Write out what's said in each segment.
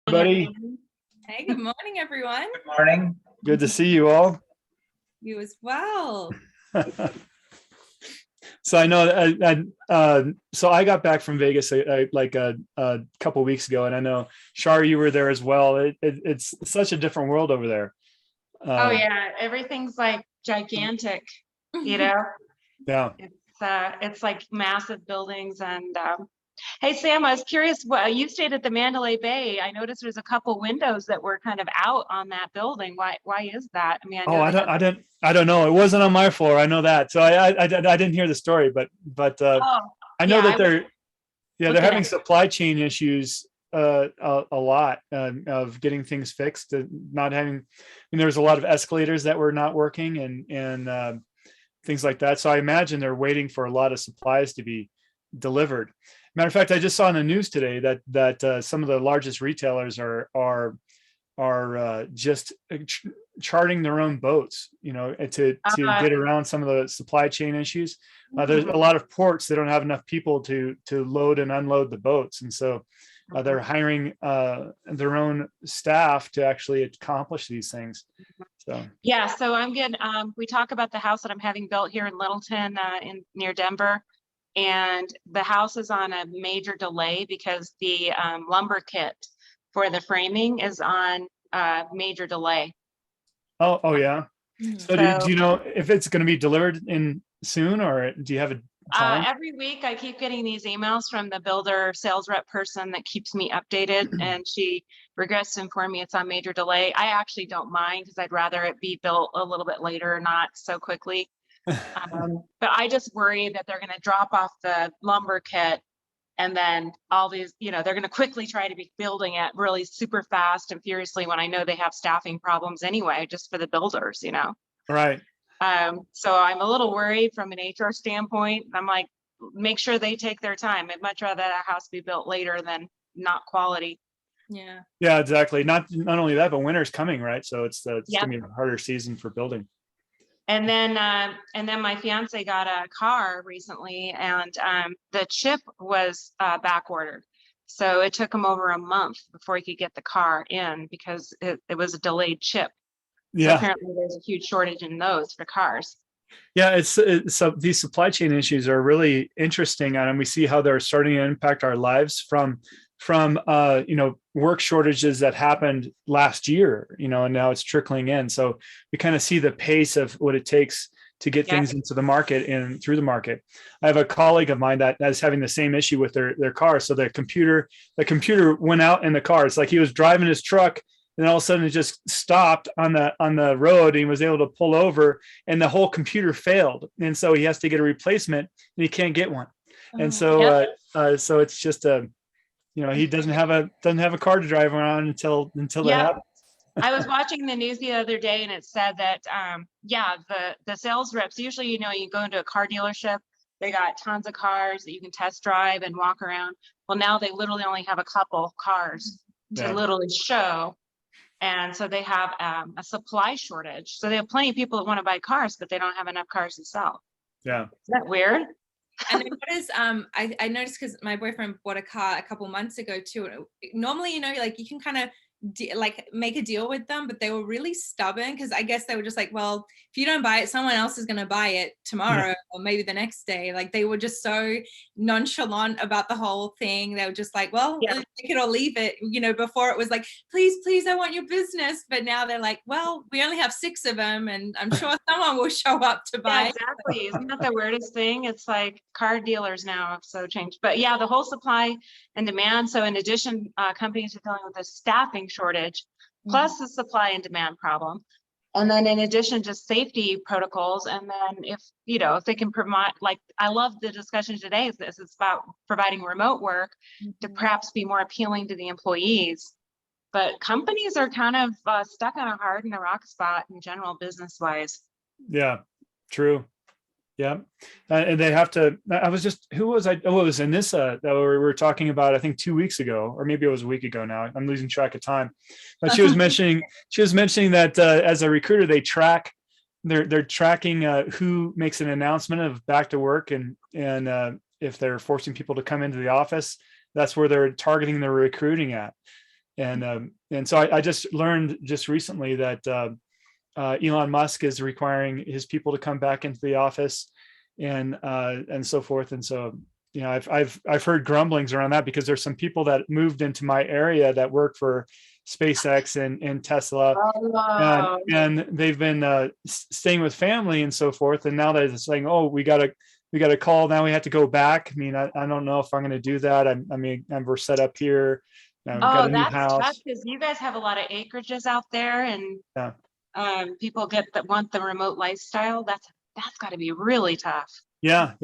Everybody, Hey, good morning, everyone. good morning. Good to see you all. You as well. So I know, so I got back from Vegas like a couple weeks ago, and I know Shar, you were there as well. It's such a different world over there. Oh yeah, everything's like gigantic, you know. Yeah. It's like massive buildings. And hey Sam, I was curious, you stayed at the Mandalay Bay. I noticed there's a couple windows that were kind of out on that building. Why is that? I mean, I don't know. It wasn't on my floor. I know that. So I didn't hear the story, but I know that they're having supply chain issues a lot of getting things fixed. Not having, I mean, there's a lot of escalators that were not working and things like that. So I imagine they're waiting for a lot of supplies to be delivered. Matter of fact, I just saw in the news today that some of the largest retailers are just charting their own boats, you know, to get around some of the supply chain issues. There's a lot of ports that don't have enough people to load and unload the boats, and so they're hiring their own staff to actually accomplish these things. So yeah, so I'm getting we talk about the house that I'm having built here in Littleton near Denver, and the house is on a major delay because the lumber kit for the framing is on major delay. Oh yeah. So do you know if it's going to be delivered in soon, or do you have a time? Every week I keep getting these emails from the builder sales rep person that keeps me updated, and she regrets to inform me it's on major delay. I actually don't mind because I'd rather it be built a little bit later, not so quickly. But I just worry that they're going to drop off the lumber kit, and then all these, you know, they're going to quickly try to be building it really super fast and furiously when I know they have staffing problems anyway, just for the builders, you know. Right. So I'm a little worried from an HR standpoint. I'm like, make sure they take their time. I'd much rather that house be built later than not quality. Yeah, exactly. Not only that, but winter's coming, right? So it's gonna be a harder season for building. And then my fiance got a car recently, and the chip was back ordered. So it took him over a month before he could get the car in because it was a delayed chip. Yeah. So apparently there's a huge shortage in those for cars. Yeah, so these supply chain issues are really interesting, and we see how they're starting to impact our lives from you know, work shortages that happened last year, you know, and now it's trickling in. So we kind of see the pace of what it takes to get things into the market and through the market. I have a colleague of mine that is having the same issue with their car. So the computer went out in the car. It's like he was driving his truck, and all of a sudden it just stopped on the road, and he was able to pull over, and the whole computer failed. And so he has to get a replacement, and he can't get one. And so so it's just you know, he doesn't have a car to drive around until that happens. I was watching the news the other day, and it said that the sales reps, usually, you know, you go into a car dealership, they got tons of cars that you can test drive and walk around. Well, now they literally only have a couple cars to literally show. And so they have a supply shortage. So they have plenty of people that want to buy cars, but they don't have enough cars to sell. Yeah. Is that weird? And then what is I noticed, because my boyfriend bought a car a couple months ago too. Normally, you know, like you can kind of like make a deal with them, but they were really stubborn because I guess they were just like, well, if you don't buy it, someone else is going to buy it tomorrow or maybe the next day. Like they were just so nonchalant about the whole thing. They were just like, well, take it or leave it. You know, before it was like, please, I want your business. But now they're like, well, we only have 6 of them, and I'm sure someone will show up to buy. Yeah, exactly. Isn't that the weirdest thing? It's like car dealers now have so changed. But yeah, the whole supply and demand. So in addition, companies are dealing with a staffing shortage, plus the supply and demand problem. And then in addition, just safety protocols. And then if they can provide, like, I love the discussion today, it's about providing remote work to perhaps be more appealing to the employees. But companies are kind of stuck on a hard and a rock spot in general, business wise. Yeah, true. Yeah. And they have to, I was just, who was I? Oh, it was in this, that we were talking about, I think 2 weeks ago, or maybe it was a week ago now. I'm losing track of time. But she was mentioning that as a recruiter, they track, they're tracking who makes an announcement of back to work. And if they're forcing people to come into the office, that's where they're targeting their recruiting at. so I just learned just recently that Elon Musk is requiring his people to come back into the office and so forth. And so, I've heard grumblings around that because there's some people that moved into my area that work for SpaceX and Tesla, and they've been staying with family and so forth. And now they're saying, "Oh, we got a call. Now we have to go back." I mean, I don't know if I'm going to do that. We're set up here. Got a new house. Tough because you guys have a lot of acreages out there, and people want the remote lifestyle. That's got to be really tough. Yeah.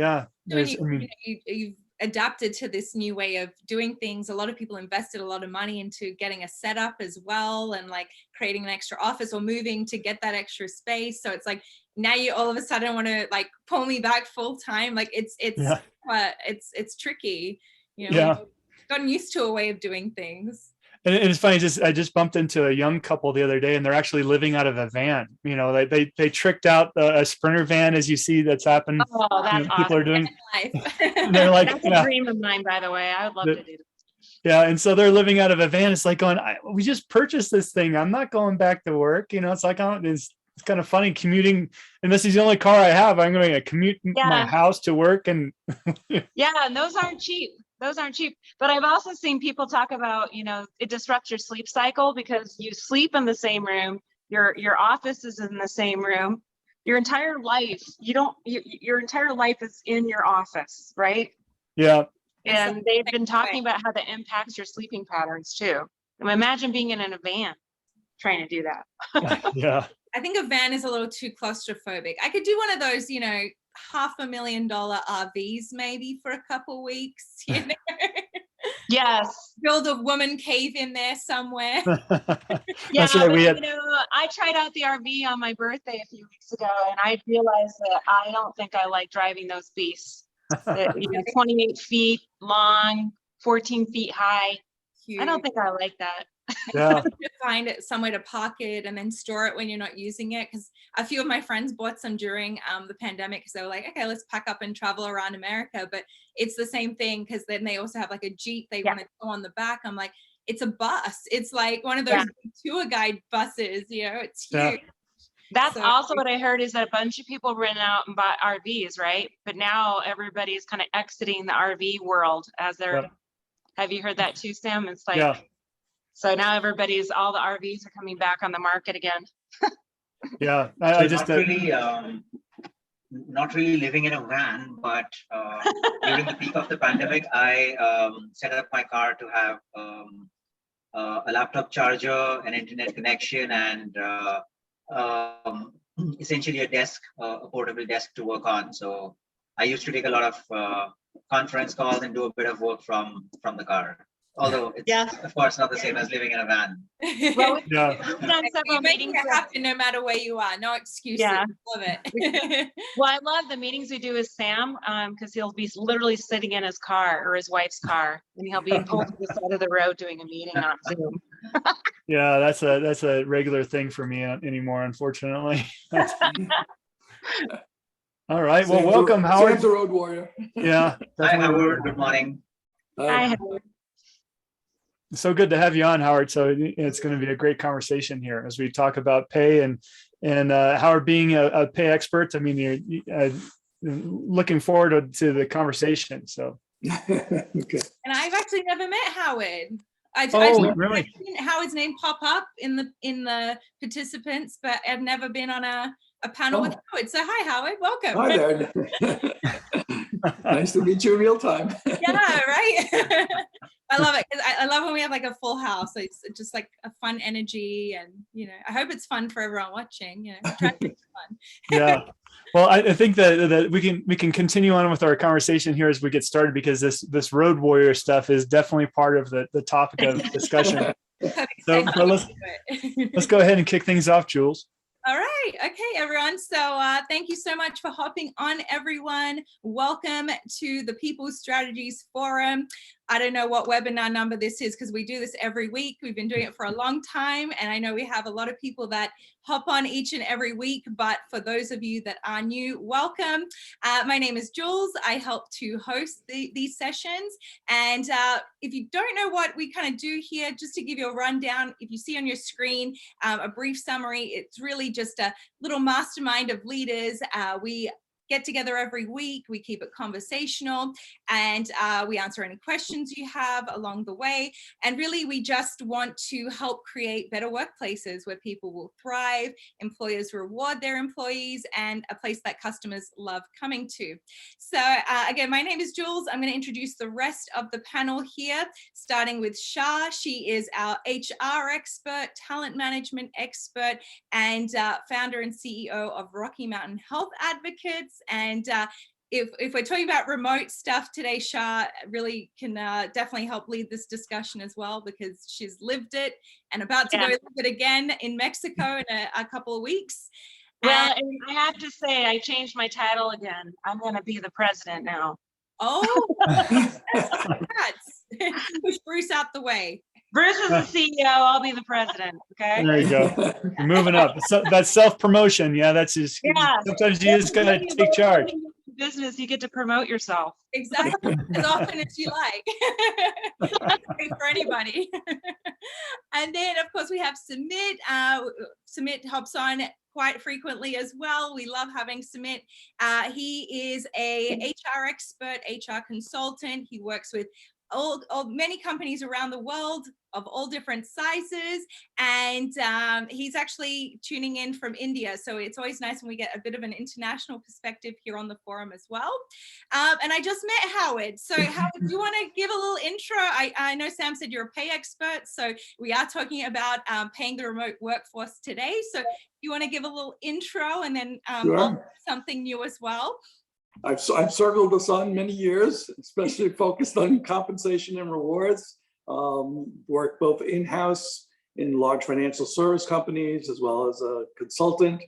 You've adapted to this new way of doing things. A lot of people invested a lot of money into getting a setup as well, and like creating an extra office or moving to get that extra space. So it's like now you all of a sudden want to like pull me back full time. Like it's tricky. We've gotten used to a way of doing things. And it's funny, I just bumped into a young couple the other day, and they're actually living out of a van. They tricked out a Sprinter van, as you see that's happened. Oh, that's awesome. People are doing. They're like, that's a dream of mine, by the way. I would love to do that. Yeah, and so they're living out of a van. It's like going, we just purchased this thing. I'm not going back to work. It's like it's kind of funny commuting, and this is the only car I have. I'm going to commute my house to work, and and those aren't cheap. But I've also seen people talk about, it disrupts your sleep cycle because you sleep in the same room. Your office is in the same room. Your entire life, your entire life is in your office, right? Yeah. And they've been talking about how that impacts your sleeping patterns too. Imagine being in a van trying to do that. Yeah. I think a van is a little too claustrophobic. I could do one of those, $500,000 RVs maybe for a couple weeks, Yes. Build a woman cave in there somewhere. That's right. I tried out the RV on my birthday a few weeks ago, and I realized that I don't think I like driving those beasts. 28 feet long, 14 feet high. Huge. I don't think I like that. Yeah. Find it somewhere to park it and then store it when you're not using it, because a few of my friends bought some during the pandemic because they were like, okay, let's pack up and travel around America. But it's the same thing, because then they also have like a Jeep they want to go on the back. I'm like, it's a bus. It's like one of those tour guide buses, it's huge. Yeah. That's also what I heard, is that a bunch of people rent out and bought RVs, right? But now everybody's kind of exiting the RV world as they're. Have you heard that too, Sam? It's like so now all the RVs are coming back on the market again. Yeah, I just not really living in a van, but during the peak of the pandemic, I set up my car to have a laptop charger, an internet connection, and essentially a desk, a portable desk to work on. So I used to take a lot of conference calls and do a bit of work from the car. Although it's of course not the same as living in a van. Well, we've done several meetings. It happen no matter where you are. No excuses. Yeah. Love it. Well, I love the meetings we do with Sam, because he'll be literally sitting in his car or his wife's car, and he'll be pulled to the side of the road doing a meeting on Zoom. Yeah, that's a regular thing for me anymore, unfortunately. All right. Well, welcome, Howard. Sam's the road warrior. Yeah. Hi, Howard. Good morning. Hi, Howard. So good to have you on, Howard. So it's going to be a great conversation here as we talk about pay and Howard being a pay expert. I mean, you're looking forward to the conversation. So. Okay. And I've actually never met Howard. Really? I've seen Howard's name pop up in the participants, but I've never been on a panel with Howard. So hi, Howard. Welcome. Hi there. Nice to meet you in real time. Yeah, right. I love it, because I love when we have like a full house. It's just like a fun energy, and I hope it's fun for everyone watching. Try to make it fun. Yeah. Well, I think that we can continue on with our conversation here as we get started, because this road warrior stuff is definitely part of the topic of discussion. So let's go ahead and kick things off, Jules. All right. Okay, everyone. So thank you so much for hopping on, everyone. Welcome to the People Strategies Forum. I don't know what webinar number this is because we do this every week. We've been doing it for a long time. And I know we have a lot of people that hop on each and every week. But for those of you that are new, welcome. My name is Jules. I help to host these sessions. And if you don't know what we kind of do here, just to give you a rundown, if you see on your screen a brief summary, it's really just a little mastermind of leaders. We get together every week, we keep it conversational, and we answer any questions you have along the way. And really, we just want to help create better workplaces where people will thrive, employers reward their employees, and a place that customers love coming to. So again, my name is Jules. I'm going to introduce the rest of the panel here, starting with Shah. She is our HR expert, talent management expert, and founder and CEO of Rocky Mountain Health Advocates. And if we're talking about remote stuff today, Shah really can definitely help lead this discussion as well, because she's lived it and about to go live it again in Mexico in a couple of weeks. Well, and I have to say, I changed my title again. I'm going to be the president now. Oh, push Bruce out the way. Bruce is the CEO. I'll be the president. Okay. There you go. You're moving up. So that's self-promotion. Yeah, that's just, sometimes you just gotta take charge. Business, you get to promote yourself. Exactly, as often as you like. Great for anybody. And then, of course, we have Sumit. Sumit hops on quite frequently as well. We love having Sumit. He is a HR expert, HR consultant. He works with many companies around the world of all different sizes, and he's actually tuning in from India, so it's always nice when we get a bit of an international perspective here on the forum as well. And I just met Howard, so Howard, do you want to give a little intro? I know Sam said you're a pay expert, so we are talking about paying the remote workforce today, so you want to give a little intro and then something new as well? I've circled the sun many years, especially focused on compensation and rewards. Worked both in-house in large financial service companies as well as a consultant,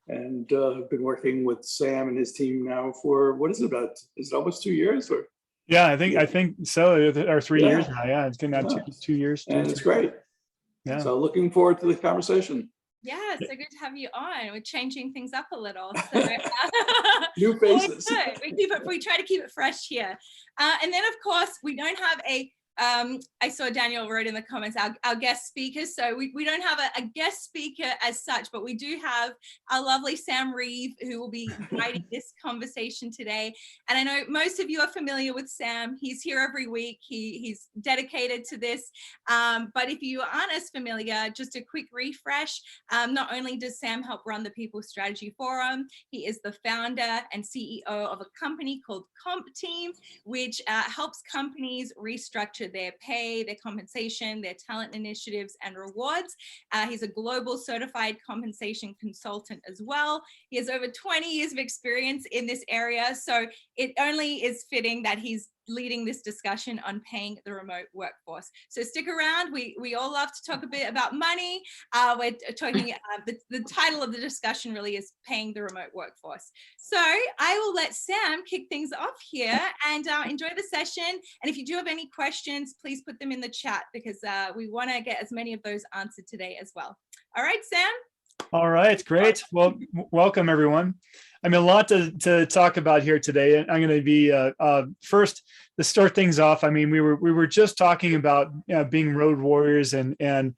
and been working with Sam and his team now for, what is it, about? Is it almost 2 years? Or yeah, I think so. Or 3 years now. Yeah, it's been now 2 years. And it's great. Yeah. So looking forward to the conversation. Yeah, so good to have you on. We're changing things up a little. So, new faces. We try to keep it fresh here. And then, of course, we don't have a I saw Daniel wrote in the comments our guest speakers. So we don't have a guest speaker as such, but we do have our lovely Sam Reeve, who will be guiding this conversation today. And I know most of you are familiar with Sam. He's here every week. He's dedicated to this. But if you aren't as familiar, just a quick refresh. Not only does Sam help run the People Strategy Forum, he is the founder and CEO of a company called Comp Team, which helps companies restructure their pay, their compensation, their talent initiatives and rewards. He's a global certified compensation consultant as well. He has over 20 years of experience in this area, so it only is fitting that he's leading this discussion on paying the remote workforce. So stick around. We all love to talk a bit about money. We're talking, the title of the discussion really is paying the remote workforce. So I will let Sam kick things off here and enjoy the session. And if you do have any questions, please put them in the chat, because we want to get as many of those answered today as well. All right, Sam. All right, great. Well, welcome everyone. I mean, a lot to talk about here today. I'm going to be first to start things off. I mean, we were just talking about being road warriors and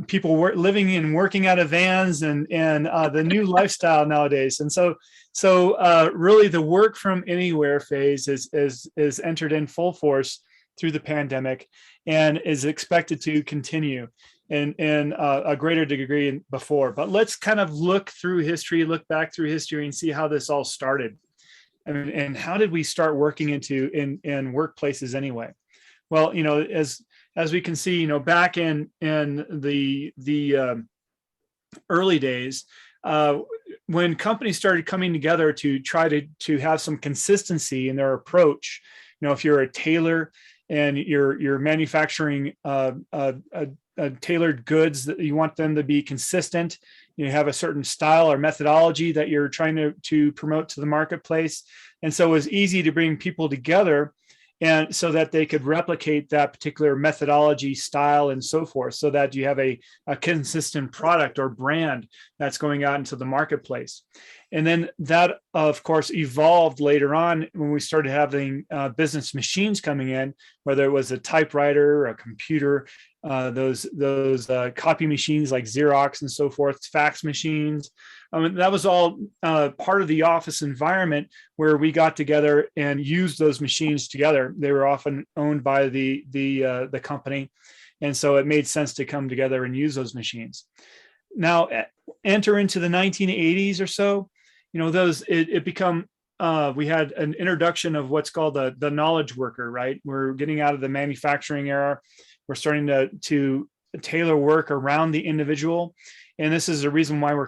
people living and working out of vans and the new lifestyle nowadays. And so really the work from anywhere phase is entered in full force through the pandemic and is expected to continue in a greater degree than before. But let's kind of look back through history and see how this all started. I mean, and how did we start working in workplaces anyway? Well, as we can see, back in the early days, when companies started coming together to try to have some consistency in their approach, if you're a tailor and you're manufacturing tailored goods, that you want them to be consistent, you have a certain style or methodology that you're trying to promote to the marketplace. And so it was easy to bring people together and so that they could replicate that particular methodology, style, and so forth, so that you have a consistent product or brand that's going out into the marketplace. And then that, of course, evolved later on when we started having business machines coming in, whether it was a typewriter, a computer, those copy machines like Xerox and so forth, fax machines. That was all part of the office environment where we got together and used those machines together. They were often owned by the company, and so it made sense to come together and use those machines. Now, enter into the 1980s or so, it become we had an introduction of what's called the knowledge worker, right? We're getting out of the manufacturing era. We're starting to tailor work around the individual. And this is the reason why we're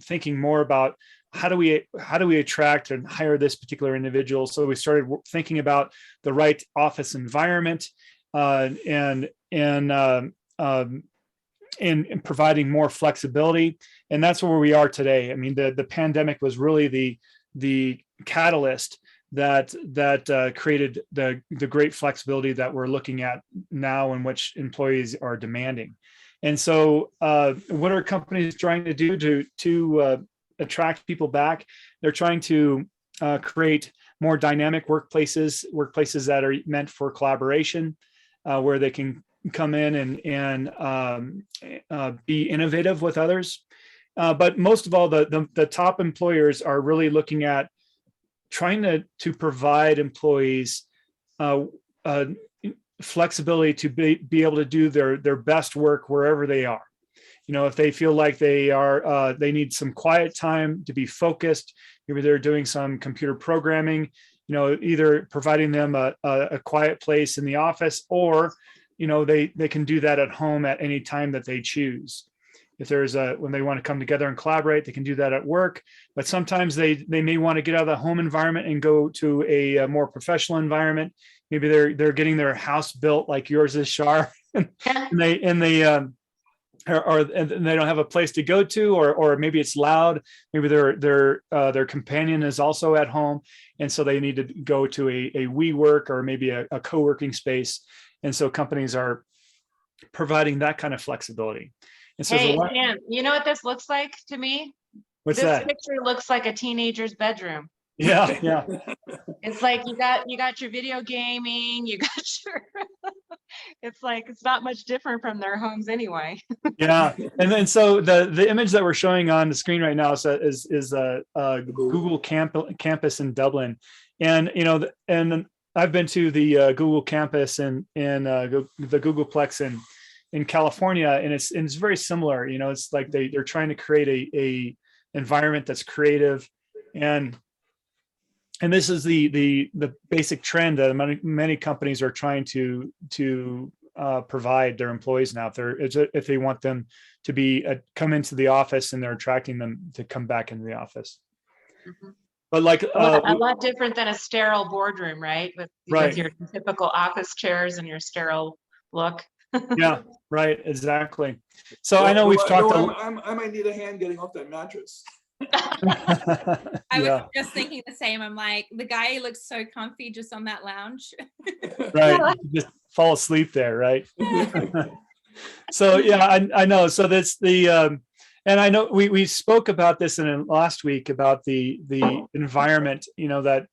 thinking more about how do we attract and hire this particular individual. So we started thinking about the right office environment and providing more flexibility. And that's where we are today. I mean, the pandemic was really the catalyst that created the great flexibility that we're looking at now, in which employees are demanding. And so what are companies trying to do to attract people back? They're trying to create more dynamic workplaces that are meant for collaboration, where they can come in and be innovative with others. But most of all, the top employers are really looking at trying to provide employees flexibility to be able to do their best work wherever they are. If they feel like they need some quiet time to be focused, maybe they're doing some computer programming, either providing them a quiet place in the office, or they can do that at home at any time that they choose. If when they want to come together and collaborate, they can do that at work. But sometimes they may want to get out of the home environment and go to a more professional environment. Maybe they're getting their house built like yours is, Shar, and they don't have a place to go to, or maybe it's loud. Maybe their companion is also at home, and so they need to go to a WeWork or maybe a co-working space. And so companies are providing that kind of flexibility. And so hey, Sam, you know what this looks like to me? What's that? This picture looks like a teenager's bedroom. Yeah. It's like you got your video gaming, you got your it's like it's not much different from their homes anyway. Yeah. And then so the image that we're showing on the screen right now is a Google campus in Dublin. And and I've been to the Google campus and the Googleplex in California, and it's very similar. It's like they're trying to create a environment that's creative, and this is the basic trend that many companies are trying to provide their employees now. If they want them to come into the office, and they're attracting them to come back into the office. Mm-hmm. But like a lot different than a sterile boardroom, right? With your typical office chairs and your sterile look. Yeah, right, exactly. So I know we've talked. I might need a hand getting off that mattress. I was just thinking the same. I'm like, the guy looks so comfy just on that lounge. Right, just fall asleep there, right? So yeah, I know. So that's and I know we spoke about this in last week about the environment. That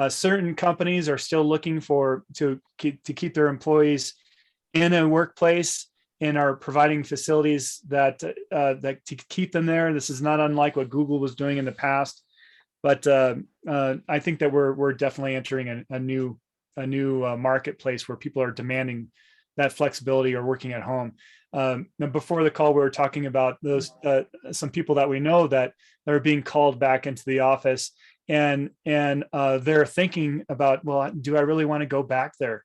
certain companies are still looking to keep their employees in a workplace and are providing facilities that to keep them there. This is not unlike what Google was doing in the past, but I think that we're definitely entering a new marketplace where people are demanding that flexibility or working at home. Before the call, we were talking about those some people that we know that are being called back into the office, and they're thinking about, well, do I really want to go back there?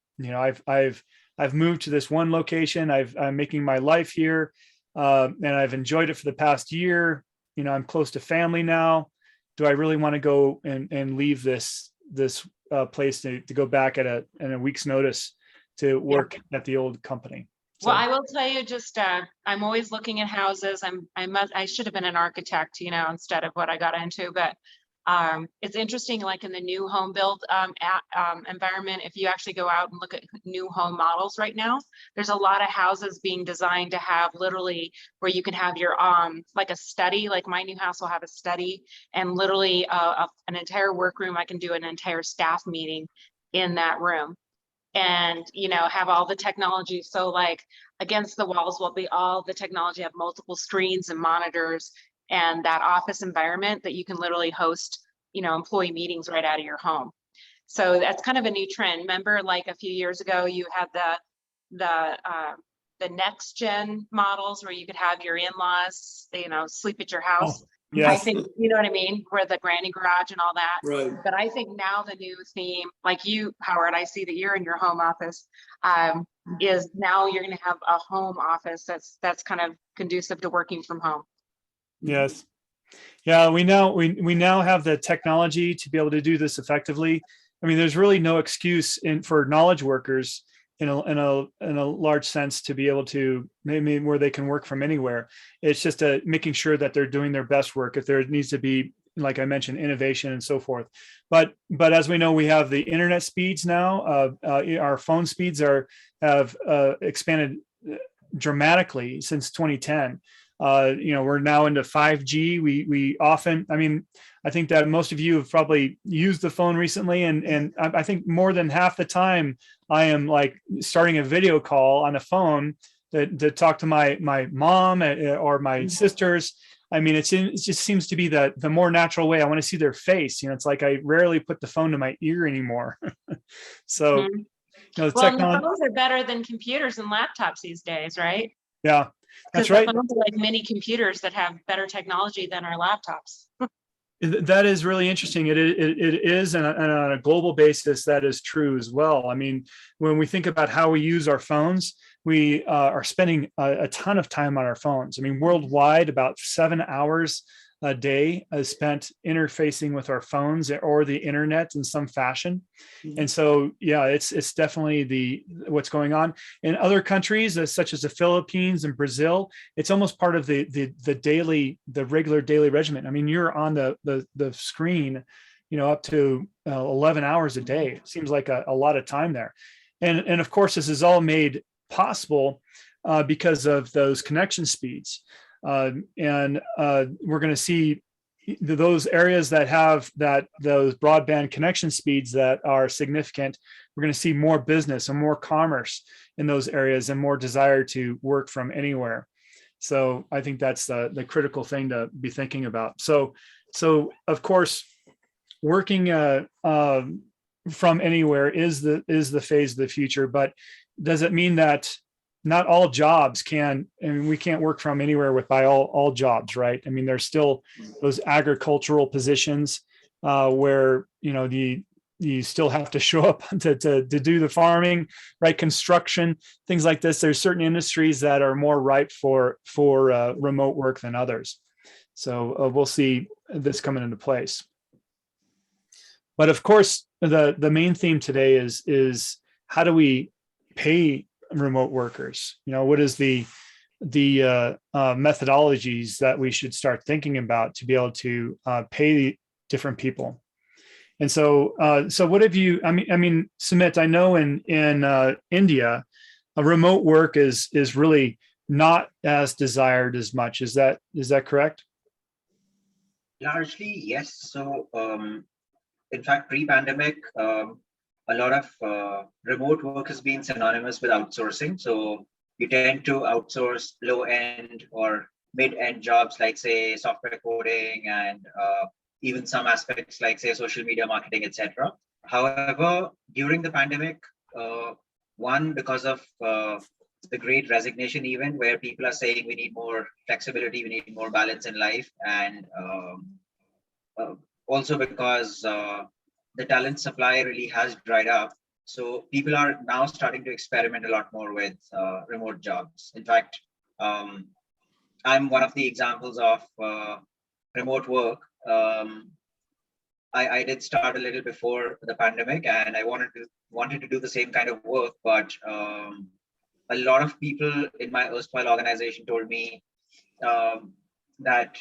I've moved to this one location. I'm making my life here, and I've enjoyed it for the past year. I'm close to family now. Do I really want to go and leave this place to go back in a week's notice to work at the old company? So. Well, I will tell you, just I'm always looking at houses. I should have been an architect, instead of what I got into, but It's interesting, like in the new home build environment, if you actually go out and look at new home models right now, there's a lot of houses being designed to have literally where you can have your like a study, like my new house will have a study, and literally an entire workroom. I can do an entire staff meeting in that room, and have all the technology. So like against the walls will be all the technology, have multiple screens and monitors, and that office environment that you can literally host, employee meetings right out of your home. So that's kind of a new trend. Remember, like a few years ago, you had the next gen models where you could have your in-laws, sleep at your house. Oh, yes. I think, you know what I mean? Where the granny garage and all that. Right. But I think now the new theme, like you, Howard, I see that you're in your home office, is now you're going to have a home office that's kind of conducive to working from home. Yes. Yeah, we now have the technology to be able to do this effectively. I mean, there's really no excuse for knowledge workers in a large sense to be able to maybe where they can work from anywhere. It's just making sure that they're doing their best work. If there needs to be, like I mentioned, innovation and so forth. But as we know, we have the internet speeds now. Our phone speeds have expanded dramatically since 2010. We're now into 5G. We often, I think that most of you have probably used the phone recently, and I think more than half the time I am like starting a video call on a phone to talk to my mom or my sisters. It just seems to be the more natural way. I want to see their face. It's like I rarely put the phone to my ear anymore. So, the phones are better than computers and laptops these days, right? Yeah. That's right. Phones are like mini computers that have better technology than our laptops. That is really interesting. It is, and on a global basis, that is true as well. When we think about how we use our phones, we are spending a ton of time on our phones. Worldwide, about 7 hours a day is spent interfacing with our phones or the internet in some fashion. And so, yeah, it's definitely what's going on in other countries, such as the Philippines and Brazil. It's almost part of the regular daily regimen. You're on the screen, up to 11 hours a day. It seems like a lot of time there. And of course, this is all made possible because of those connection speeds. And we're going to see those areas that have those broadband connection speeds that are significant. We're going to see more business and more commerce in those areas and more desire to work from anywhere. So I think that's the critical thing to be thinking about. So of course, working from anywhere is the phase of the future. But does it mean that not all jobs we can't work from anywhere by all jobs, right? There's still those agricultural positions where, you still have to show up to do the farming, right? Construction, things like this. There's certain industries that are more ripe for remote work than others. So we'll see this coming into place. But of course, the main theme today is how do we pay remote workers? What is the methodologies that we should start thinking about to be able to pay different people? And so what have you? Sumit, I know in India, remote work is really not as desired as much. Is that correct? Largely, yes. So, in fact, pre-pandemic, a lot of remote work has been synonymous with outsourcing. So you tend to outsource low-end or mid-end jobs like, say, software coding and even some aspects like, say, social media marketing, etc. However, during the pandemic, one, because of the great resignation event where people are saying we need more flexibility, we need more balance in life, and also because the talent supply really has dried up. So people are now starting to experiment a lot more with remote jobs. In fact, I'm one of the examples of remote work. I did start a little before the pandemic, and I wanted to do the same kind of work, but a lot of people in my erstwhile organization told me that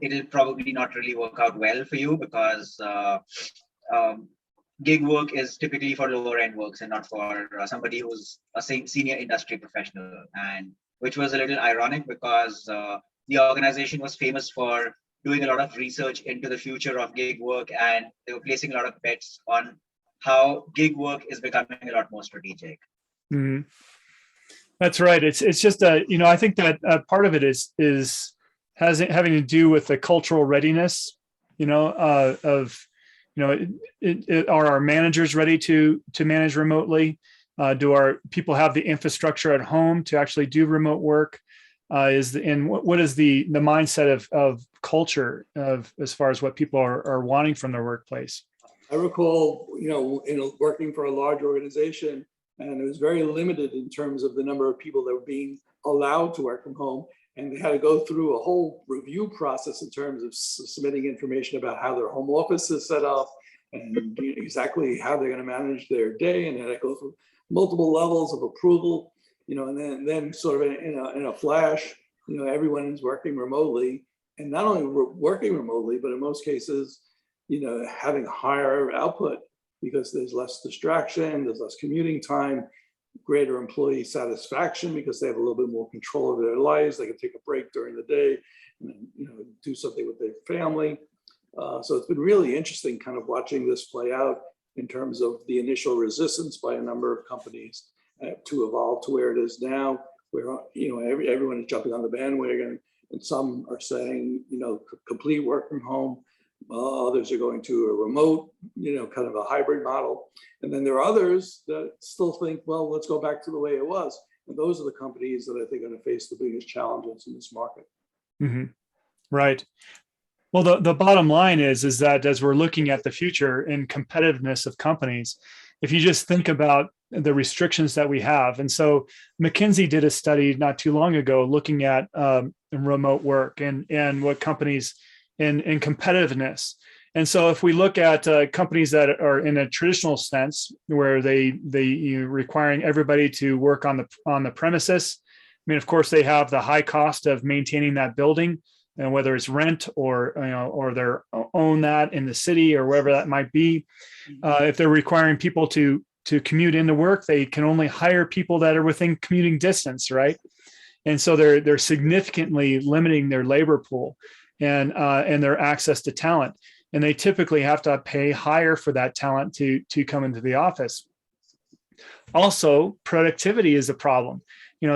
it'll probably not really work out well for you because gig work is typically for lower end works and not for somebody who's a senior industry professional, and which was a little ironic because the organization was famous for doing a lot of research into the future of gig work, and they were placing a lot of bets on how gig work is becoming a lot more strategic. Mm-hmm. That's right. It's just I think that part of it has having to do with the cultural readiness, are our managers ready to manage remotely? Do our people have the infrastructure at home to actually do remote work? What is the mindset of culture as far as what people are wanting from their workplace? I recall, working for a large organization, and it was very limited in terms of the number of people that were being allowed to work from home. And they had to go through a whole review process in terms of submitting information about how their home office is set up and exactly how they're going to manage their day. And then they go through multiple levels of approval, and then sort of in a flash, everyone is working remotely, and not only working remotely, but in most cases, having higher output because there's less distraction, there's less commuting time, greater employee satisfaction because they have a little bit more control over their lives. They can take a break during the day and do something with their family. So it's been really interesting kind of watching this play out in terms of the initial resistance by a number of companies to evolve to where it is now, where everyone is jumping on the bandwagon, and some are saying complete work from home. Others are going to a remote, kind of a hybrid model. And then there are others that still think, well, let's go back to the way it was. And those are the companies that I think are going to face the biggest challenges in this market. Mm-hmm. Right. Well, the bottom line is that as we're looking at the future and competitiveness of companies, if you just think about the restrictions that we have. And so McKinsey did a study not too long ago looking at remote work and what companies in competitiveness. And so if we look at companies that are in a traditional sense, where they requiring everybody to work on the premises, I mean, of course, they have the high cost of maintaining that building, and whether it's rent or they're own that in the city or wherever that might be. If they're requiring people to commute into work, they can only hire people that are within commuting distance, right? And so they're significantly limiting their labor pool and their access to talent. And they typically have to pay higher for that talent to come into the office. Also, productivity is a problem.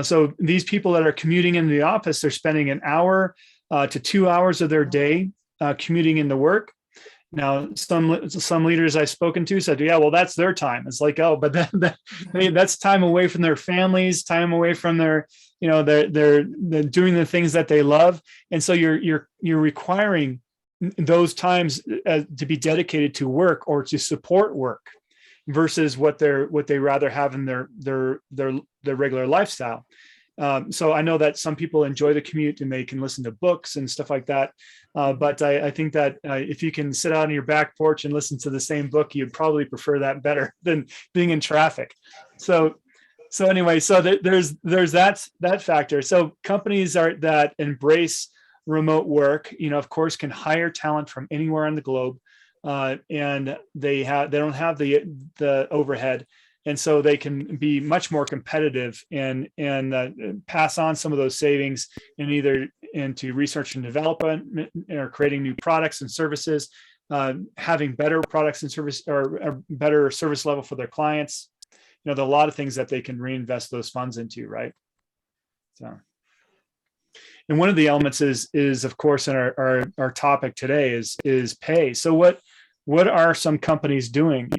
So these people that are commuting into the office, they're spending an hour to 2 hours of their day commuting into work. Now, some leaders I've spoken to said, yeah, well, that's their time. It's like, oh, but that's time away from their families, time away from they're doing the things that they love. And so you're requiring those times to be dedicated to work or to support work versus what they rather have in their regular lifestyle. So I know that some people enjoy the commute and they can listen to books and stuff like that. But I think that if you can sit out on your back porch and listen to the same book, you'd probably prefer that better than being in traffic. So anyway, so there's that factor. So companies that embrace remote work, of course, can hire talent from anywhere on the globe, and they don't have the overhead. And so they can be much more competitive and pass on some of those savings into research and development or creating new products and services, having better products and service or a better service level for their clients. There are a lot of things that they can reinvest those funds into, right? So, and one of the elements is of course in our topic today is pay. So what are some companies doing?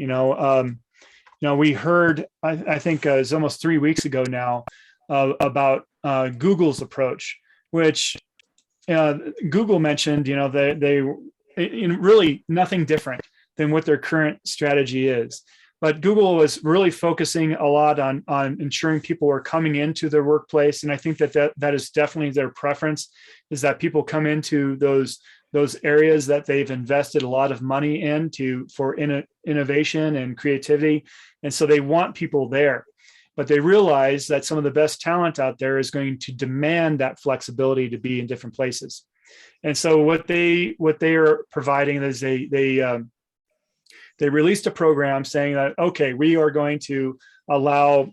We heard, I think it's almost 3 weeks ago now, about Google's approach, which Google mentioned, they really nothing different than what their current strategy is. But Google was really focusing a lot on ensuring people were coming into their workplace. And I think that is definitely their preference, is that people come into those areas that they've invested a lot of money for innovation and creativity. And so they want people there, but they realize that some of the best talent out there is going to demand that flexibility to be in different places. And so what they are providing is they released a program saying that, okay, we are going to allow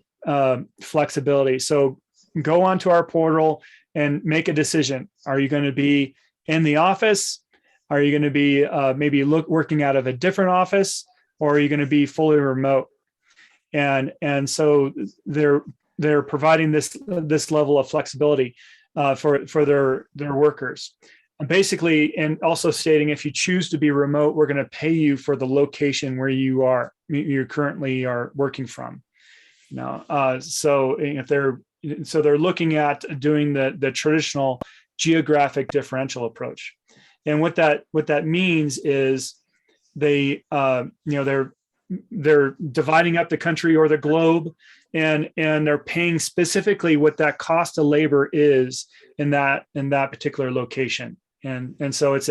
flexibility. So go onto our portal and make a decision. Are you going to be in the office? Are you going to be maybe working out of a different office, or are you going to be fully remote? And so they're providing this level of flexibility for their workers. Basically, and also stating, if you choose to be remote, we're going to pay you for the location where you currently are working from. Now, so if they're looking at doing the traditional geographic differential approach. And what that means is they're dividing up the country or the globe, and they're paying specifically what that cost of labor is in that particular location. And so it's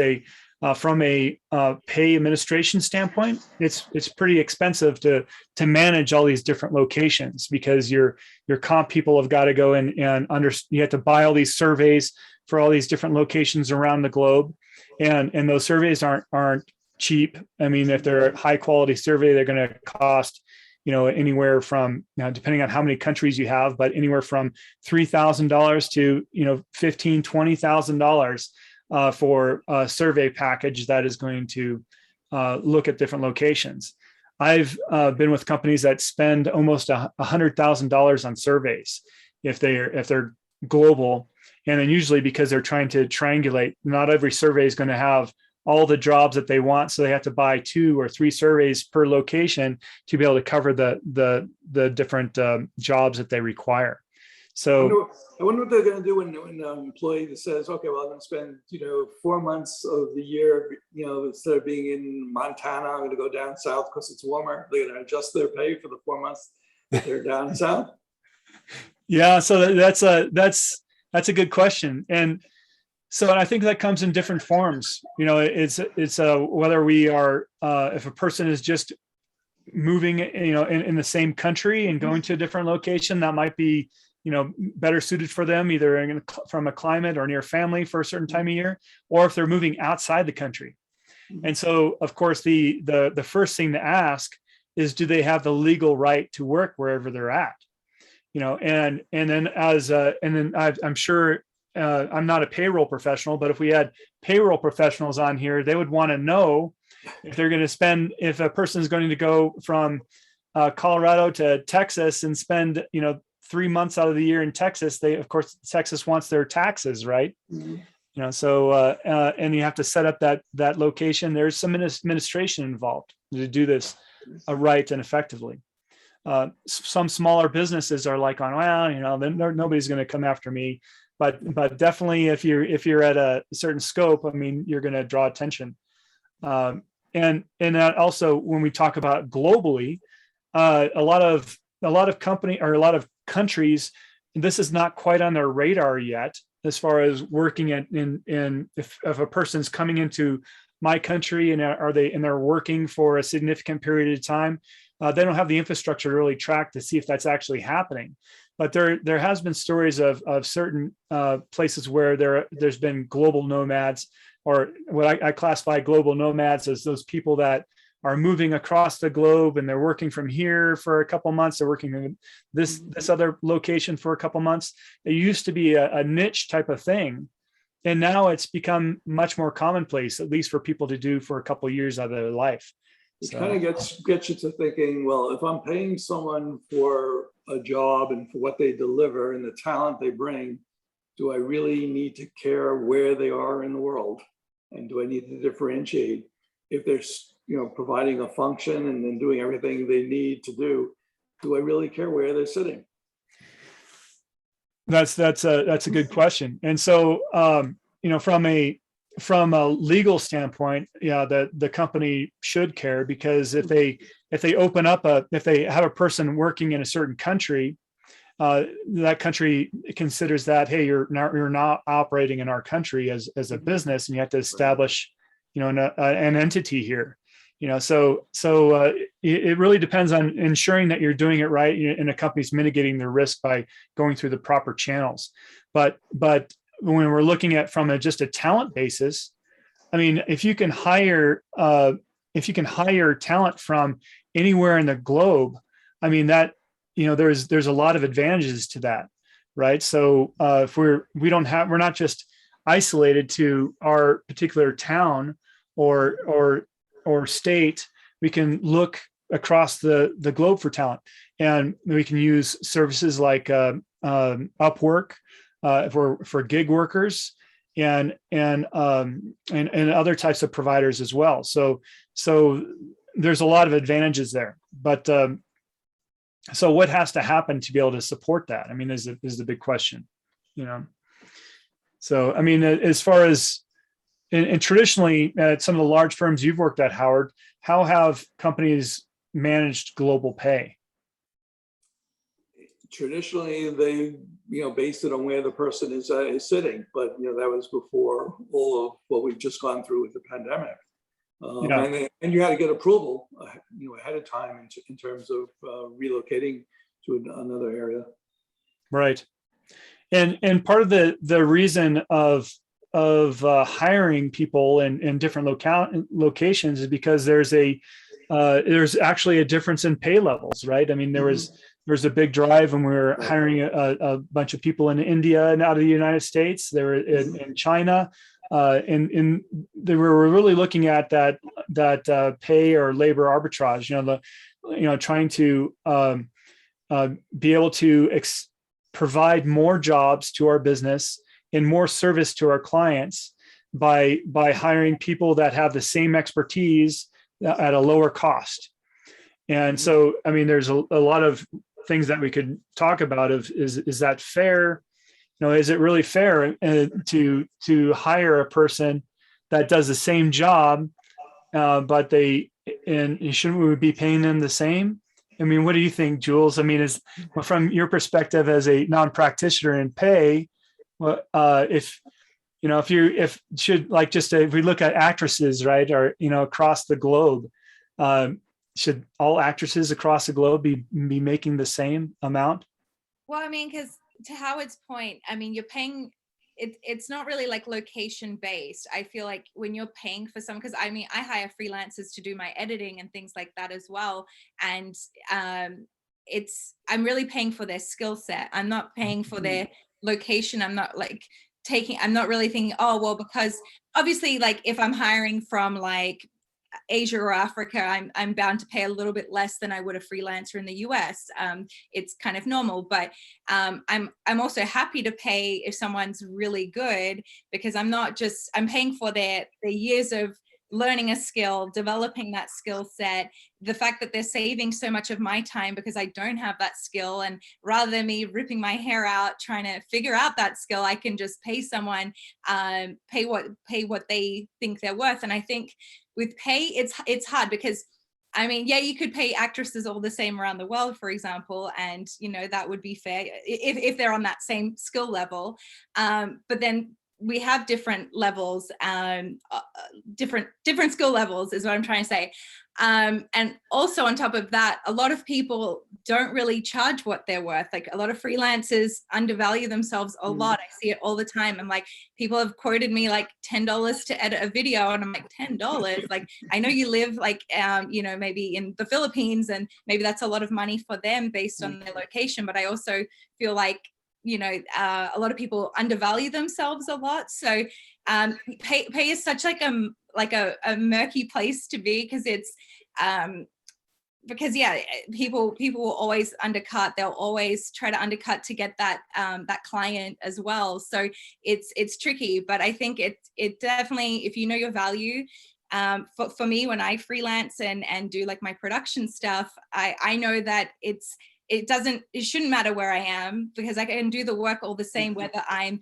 from a pay administration standpoint, it's pretty expensive to manage all these different locations, because your comp people have got to go in and you have to buy all these surveys for all these different locations around the globe. And those surveys aren't cheap. I mean, if they're a high quality survey, they're going to cost, anywhere from, depending on how many countries you have, but anywhere from $3,000 to, $15,000, $20,000 for a survey package that is going to look at different locations. I've been with companies that spend almost $100,000 on surveys if they're global. And then usually, because they're trying to triangulate, not every survey is going to have all the jobs that they want. So they have to buy 2 or 3 surveys per location to be able to cover the different jobs that they require. So I wonder what they're going to do when an employee that says, okay, well, I'm going to spend, 4 months of the year, instead of being in Montana, I'm going to go down south because it's warmer. They're going to adjust their pay for the 4 months that they're down south. Yeah. So that's a good question. And so I think that comes in different forms. It's whether we are, if a person is just moving, in the same country and going to a different location, that might be, better suited for them, either from a climate or near family for a certain time of year, or if they're moving outside the country. And so, of course, the first thing to ask is, do they have the legal right to work wherever they're at? And then I'm sure, I'm not a payroll professional, but if we had payroll professionals on here, they would want to know if they're going to if a person is going to go from Colorado to Texas and spend, 3 months out of the year in Texas, Texas wants their taxes, right? Mm-hmm. So and you have to set up that location. There's some administration involved to do this right and effectively. Some smaller businesses are like, nobody's going to come after me. But definitely, if you're at a certain scope, I mean, you're going to draw attention. And that also, when we talk about globally, a lot of countries, this is not quite on their radar yet, as far as working if a person's coming into my country and they're working for a significant period of time, they don't have the infrastructure to really track to see if that's actually happening. But there has been stories of certain places where there's been global nomads, or what I classify global nomads as those people that are moving across the globe, and they're working from here for a couple months. They're working in this other location for a couple months. It used to be a niche type of thing, and now it's become much more commonplace, at least for people to do for a couple of years out of their life. It kind of gets you to thinking, well, if I'm paying someone for a job and for what they deliver and the talent they bring, do I really need to care where they are in the world? And do I need to differentiate? If they're providing a function and then doing everything they need to do I really care where they're sitting? That's a good question. And so from a legal standpoint, the company should care, because if they open up if they have a person working in a certain country, that country considers that, hey, you're not operating in our country as a business, and you have to establish an entity here. So it really depends on ensuring that you're doing it right, and a company's mitigating the risk by going through the proper channels. But when we're looking at from just a talent basis, I mean, if you can hire talent from anywhere in the globe, I mean that, there's a lot of advantages to that, right? So if we're not just isolated to our particular town or state, we can look across the globe for talent, and we can use services like Upwork for gig workers and other types of providers as well. So there's a lot of advantages there, but so what has to happen to be able to support that? I mean, is the big question, So, I mean, as far as, and traditionally at some of the large firms you've worked at, Howard, how have companies managed global pay? Traditionally, they based it on where the person is sitting, but that was before all of what we've just gone through with the pandemic. And you had to get approval, ahead of time in terms of relocating to another area. Right. And part of the reason of hiring people in different locations is because there's actually a difference in pay levels, right? I mean, there's a big drive when we were hiring a bunch of people in India and out of the United States. They were in China, and they were really looking at that pay or labor arbitrage. Trying to be able to provide more jobs to our business and more service to our clients by hiring people that have the same expertise at a lower cost. And so, I mean, there's a lot of things that we could talk about is that fair? Is it really fair to hire a person that does the same job, but shouldn't we be paying them the same? I mean, what do you think, Jules? I mean, from your perspective as a non-practitioner in pay, if we look at actresses, right, or across the globe, should all actresses across the globe be making the same amount? Well, I mean, because to Howard's point, I mean, you're paying. It's not really like location based. I feel like when you're paying for some, because I mean, I hire freelancers to do my editing and things like that as well. And I'm really paying for their skill set. I'm not paying for their location. I'm not really thinking, oh, well, because obviously like if I'm hiring from like Asia or Africa, I'm bound to pay a little bit less than I would a freelancer in the US. It's kind of normal, but I'm also happy to pay if someone's really good, because I'm paying for their years of learning a skill, developing that skill set, the fact that they're saving so much of my time because I don't have that skill. And rather than me ripping my hair out trying to figure out that skill, I can just pay someone, pay what they think they're worth. And I think with pay, it's hard because, I mean, yeah, you could pay actresses all the same around the world, for example, and that would be fair if they're on that same skill level. But then we have different levels, different skill levels is what I'm trying to say. And also on top of that, a lot of people don't really charge what they're worth. Like a lot of freelancers undervalue themselves a lot. I see it all the time. I'm like, people have quoted me like $10 to edit a video. And I'm like, $10? Like, I know you live like, maybe in the Philippines, and maybe that's a lot of money for them based on their location. But I also feel like, a lot of people undervalue themselves a lot. So pay is such like a murky place to be, because it's because people will always undercut. They'll always try to undercut to get that client as well. So it's tricky, but I think it definitely, if you know your value. For me, when I freelance and do like my production stuff, I know that it shouldn't matter where I am, because I can do the work all the same, whether I'm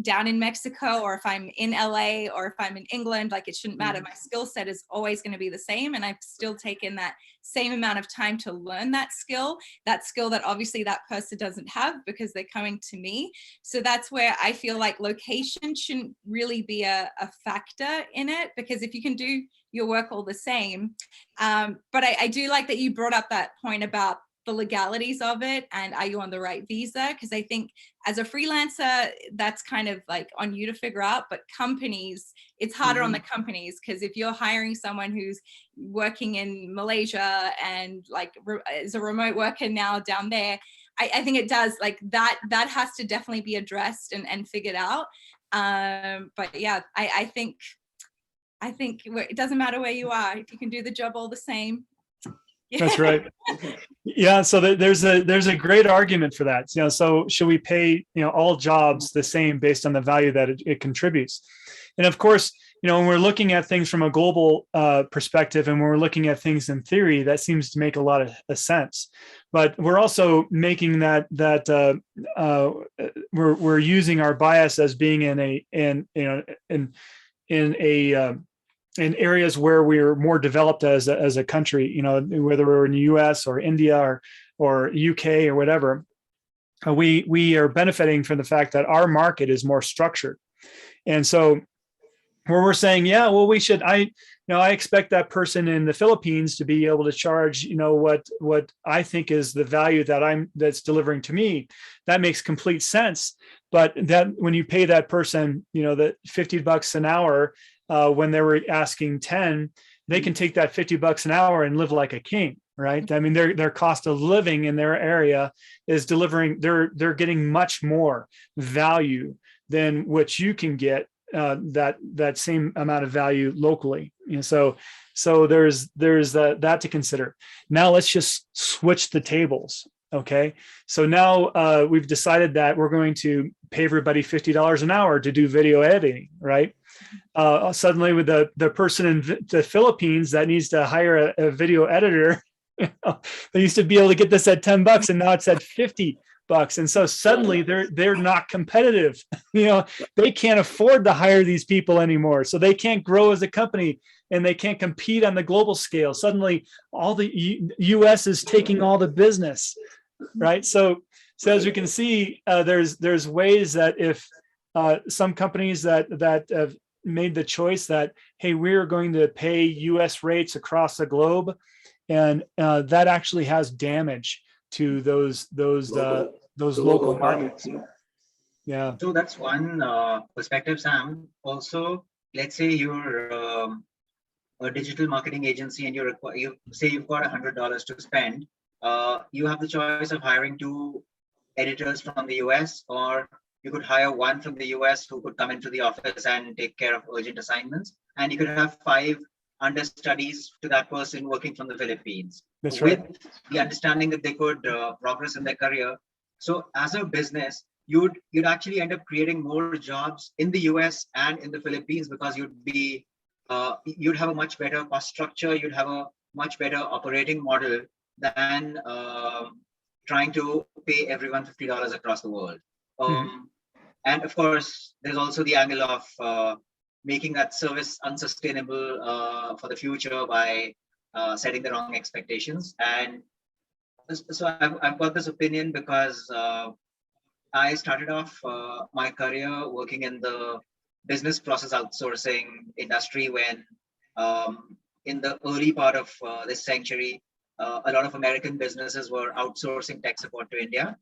down in Mexico or if I'm in LA or if I'm in England. Like, it shouldn't matter. My skill set is always going to be the same. And I've still taken that same amount of time to learn that skill that obviously that person doesn't have because they're coming to me. So that's where I feel like location shouldn't really be a factor in it, because if you can do your work all the same. But I do like that you brought up that point about the legalities of it, and are you on the right visa? Because I think as a freelancer, that's kind of like on you to figure out, but companies, it's harder on the companies, because if you're hiring someone who's working in Malaysia and like is a remote worker now down there, I think it does, like that has to definitely be addressed and figured out. But yeah, I think it doesn't matter where you are, if you can do the job all the same. That's right. Yeah. So there's a great argument for that. So should we pay, all jobs the same based on the value that it contributes? And of course, when we're looking at things from a global perspective, and when we're looking at things in theory, that seems to make a lot of sense. But we're also making that we're using our bias as being in areas where we're more developed as a country, whether we're in the US or India or UK or whatever, we are benefiting from the fact that our market is more structured. And so where we're saying, yeah, well, I expect that person in the Philippines to be able to charge, what I think is the value that's delivering to me. That makes complete sense. But that when you pay that person, the $50 an hour, when they were asking 10, they can take that $50 an hour and live like a king, right? I mean, their cost of living in their area is delivering, they're getting much more value than what you can get that same amount of value locally. So there's that to consider. Now let's just switch the tables. Okay. So now we've decided that we're going to pay everybody $50 an hour to do video editing, right? Suddenly with the person in the Philippines that needs to hire a video editor, they used to be able to get this at $10 and now it's at $50. And so suddenly they're not competitive. They can't afford to hire these people anymore. So they can't grow as a company and they can't compete on the global scale. Suddenly all the US is taking all the business, right? So as we can see, there's ways that if some companies that have made the choice that, hey, we're going to pay US rates across the globe, and that actually has damage to those local markets. Yeah. So that's one perspective, Sam. Also, let's say you're a digital marketing agency and you say you've got $100 to spend. You have the choice of hiring 2 editors from the US, or you could hire one from the US who could come into the office and take care of urgent assignments. And you could have 5 understudies to that person working from the Philippines. That's with right. the understanding that they could progress in their career. So as a business, you'd actually end up creating more jobs in the US and in the Philippines, because you'd have a much better cost structure, you'd have a much better operating model than trying to pay everyone $50 across the world. And of course, there's also the angle of making that service unsustainable for the future by setting the wrong expectations. And so I've got this opinion because I started off my career working in the business process outsourcing industry when in the early part of this century, a lot of American businesses were outsourcing tech support to India.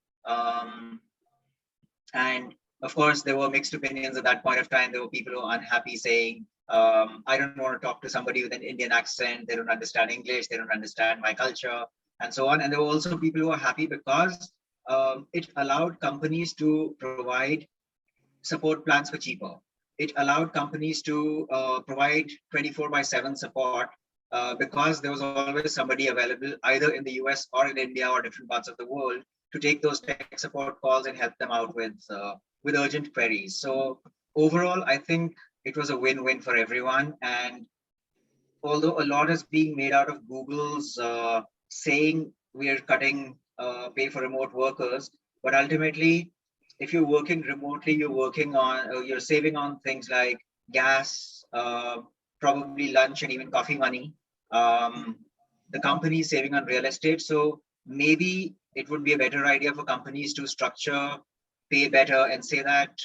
And of course, there were mixed opinions at that point of time. There were people who were unhappy saying, I don't want to talk to somebody with an Indian accent. They don't understand English. They don't understand my culture, and so on. And there were also people who were happy because it allowed companies to provide support plans for cheaper. It allowed companies to provide 24/7 support because there was always somebody available either in the US or in India or different parts of the world to take those tech support calls and help them out with urgent queries. So overall, I think it was a win-win for everyone. And although a lot is being made out of Google's saying we are cutting pay for remote workers, but ultimately, if you're working remotely, you're saving on things like gas, probably lunch and even coffee money. The company is saving on real estate. So maybe it would be a better idea for companies to structure pay better and say that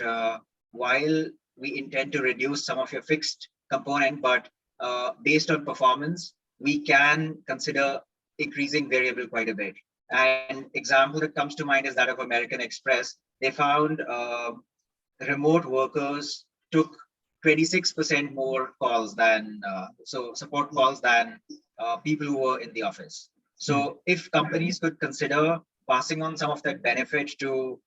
while we intend to reduce some of your fixed component, but based on performance, we can consider increasing variable quite a bit. An example that comes to mind is that of American Express. They found remote workers took 26% more calls than support calls than people who were in the office. So if companies could consider passing on some of that benefit to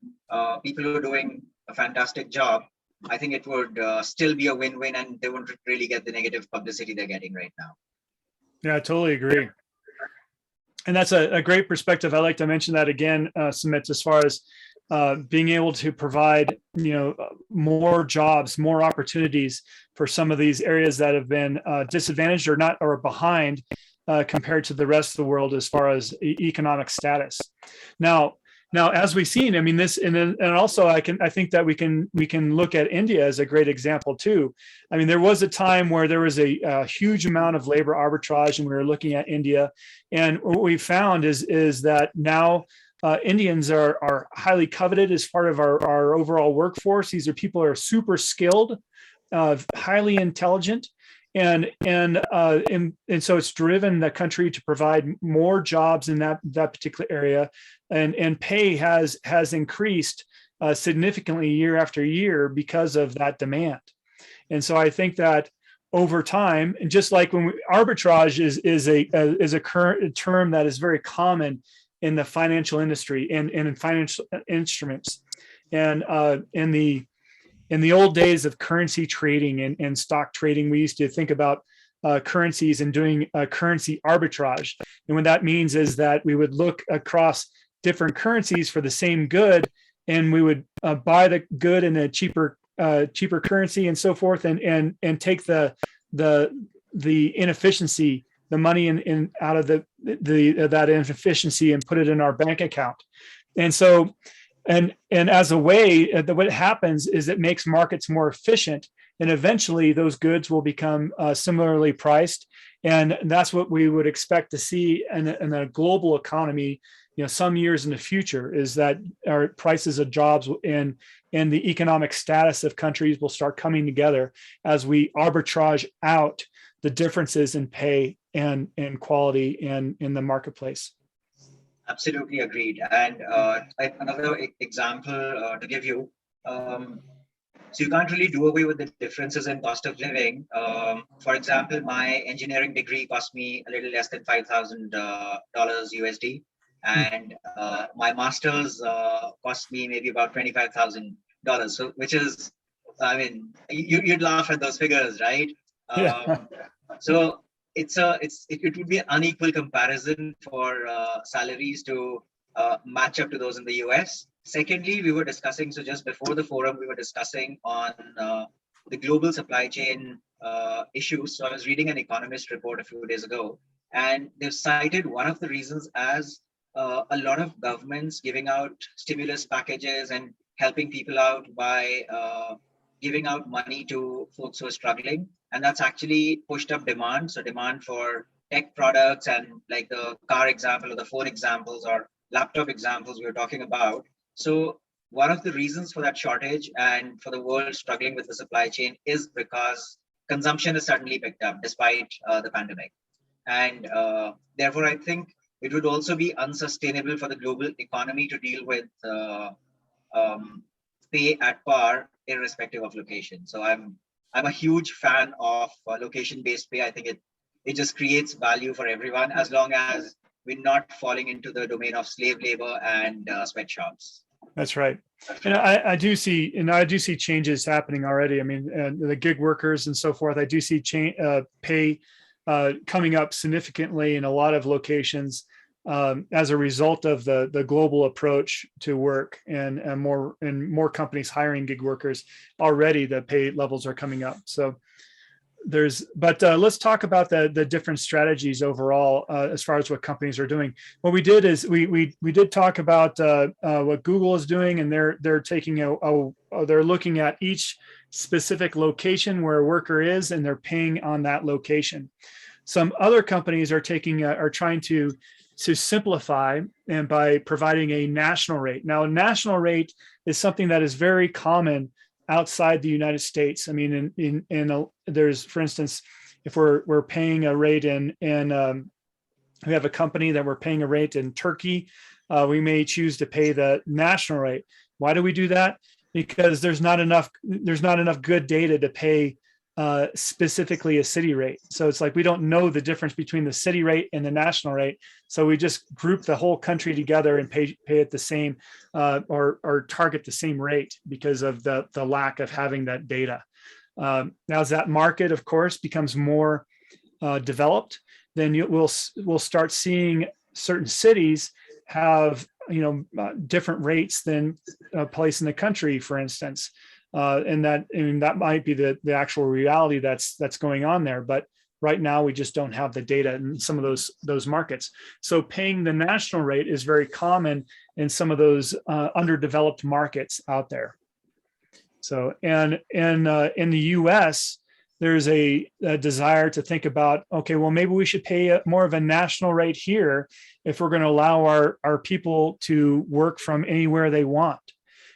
people who are doing a fantastic job, I think it would still be a win-win, and they wouldn't really get the negative publicity they're getting right now. Yeah, I totally agree. And that's a great perspective. I like to mention that again, Sumit, as far as being able to provide, more jobs, more opportunities for some of these areas that have been disadvantaged or behind compared to the rest of the world as far as economic status. Now, as we've seen, I mean, this, and also I think that we can look at India as a great example too. I mean, there was a time where there was a huge amount of labor arbitrage, and we were looking at India, and what we found is that now Indians are highly coveted as part of our overall workforce. These are people who are super skilled, highly intelligent. And so it's driven the country to provide more jobs in that particular area, and pay has increased significantly year after year because of that demand. And so I think that over time, and just like when arbitrage is a current term that is very common in the financial industry and in financial instruments, and in the old days of currency trading and stock trading, we used to think about currencies and doing currency arbitrage. And what that means is that we would look across different currencies for the same good, and we would buy the good in a cheaper currency and so forth, and take the inefficiency, the money in out of that inefficiency, and put it in our bank account. And so, and as a way, what happens is it makes markets more efficient, and eventually those goods will become similarly priced. And that's what we would expect to see in a global economy, some years in the future, is that our prices of jobs and the economic status of countries will start coming together as we arbitrage out the differences in pay and quality in the marketplace. Absolutely agreed. And another example to give you, so you can't really do away with the differences in cost of living. For example, my engineering degree cost me a little less than $5,000 USD, and my master's cost me maybe about $25,000. So, which is, I mean, you'd laugh at those figures, right? Yeah. So it would be an unequal comparison for salaries to match up to those in the US. Secondly, we were discussing, so just before the forum, we were discussing on the global supply chain issues. So I was reading an Economist report a few days ago, and they've cited one of the reasons as a lot of governments giving out stimulus packages and helping people out by giving out money to folks who are struggling. And that's actually pushed up demand. So demand for tech products, and like the car example or the phone examples or laptop examples we were talking about. So one of the reasons for that shortage and for the world struggling with the supply chain is because consumption has suddenly picked up despite the pandemic. And therefore, I think it would also be unsustainable for the global economy to deal with pay at par irrespective of location. So I'm a huge fan of location-based pay. I think it just creates value for everyone, as long as we're not falling into the domain of slave labor and sweatshops. That's right. And I do see changes happening already. I mean, the gig workers and so forth, I do see pay coming up significantly in a lot of locations as a result of the global approach to work, and more companies hiring gig workers. Already the pay levels are coming up. So let's talk about the different strategies overall as far as what companies are doing. What we did is we did talk about what Google is doing, and they're taking they're looking at each specific location where a worker is, and they're paying on that location. Some other companies are trying to simplify, and by providing a national rate. Now, a national rate is something that is very common outside the United States. I mean, there's, for instance, if we're paying a rate in we have a company that we're paying a rate in Turkey. We may choose to pay the national rate. Why do we do that? Because there's not enough good data to pay specifically a city rate. So it's like we don't know the difference between the city rate and the national rate. So we just group the whole country together and pay it the same or target the same rate because of the lack of having that data. Now, as that market, of course, becomes more developed, then we'll start seeing certain cities have different rates than a place in the country, for instance. And that might be the actual reality that's going on there. But right now, we just don't have the data in some of those markets. So paying the national rate is very common in some of those underdeveloped markets out there. So, and in the US, there's a desire to think about, okay, well, maybe we should pay more of a national rate here if we're going to allow our people to work from anywhere they want.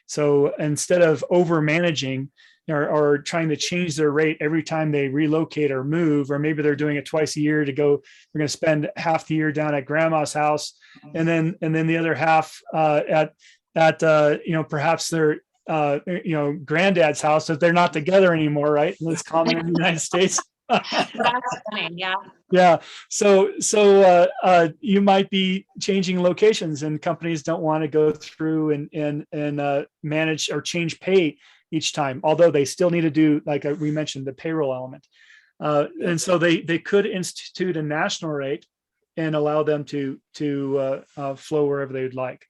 So instead of over managing or trying to change their rate every time they relocate or move, or maybe they're doing it twice a year to go, we're going to spend half the year down at grandma's house, and then the other half at perhaps their granddad's house, if they're not together anymore, right? And it's common in the United States. That's funny, yeah. Yeah. So you might be changing locations, and companies don't want to go through and manage or change pay each time, although they still need to do, like we mentioned, the payroll element. And so they could institute a national rate and allow them to flow wherever they would like.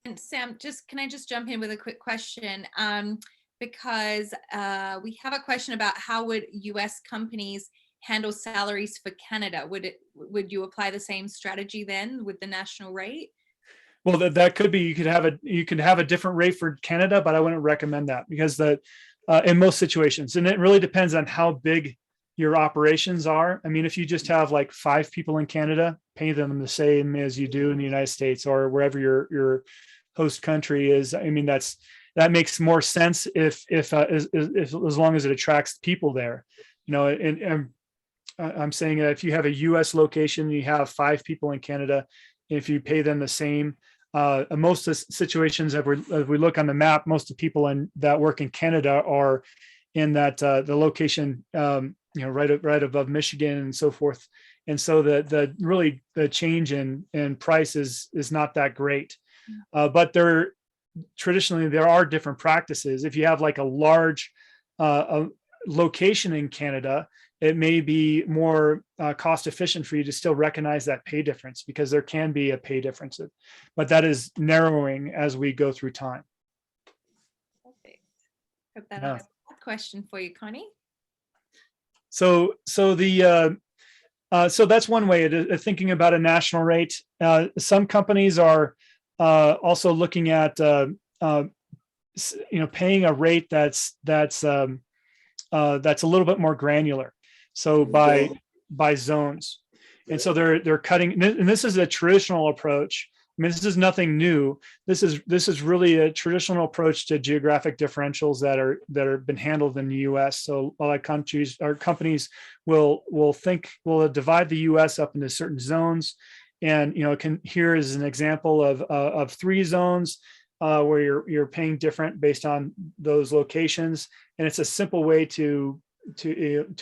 And Sam, can I just jump in with a quick question? Because we have a question about how would US companies handle salaries for Canada? Would you apply the same strategy then with the national rate? Well, that could be. You could have a different rate for Canada, but I wouldn't recommend that because in most situations, and it really depends on how big your operations are. I mean, if you just have like 5 people in Canada, pay them the same as you do in the United States or wherever your host country is. I mean, that makes more sense if as long as it attracts people there, and I'm saying if you have a US location, you have 5 people in Canada, if you pay them the same, most of the situations, if we look on the map, most of the people that work in Canada are in that the location, right above Michigan and so forth. And so the change in price is not that great. But traditionally there are different practices. If you have like a large location in Canada, it may be more cost efficient for you to still recognize that pay difference, because there can be a pay difference, but that is narrowing as we go through time. Perfect. Hope that answers that question for you, Connie. So that's one way of thinking about a national rate. Some companies are also looking at paying a rate that's a little bit more granular. So by zones, and so they're cutting. And this is a traditional approach. I mean, this is nothing new. This is really a traditional approach to geographic differentials that are been handled in the U.S. So a lot of countries or companies will divide the U.S. up into certain zones, and here is an example of 3 zones where you're paying different based on those locations, and it's a simple way to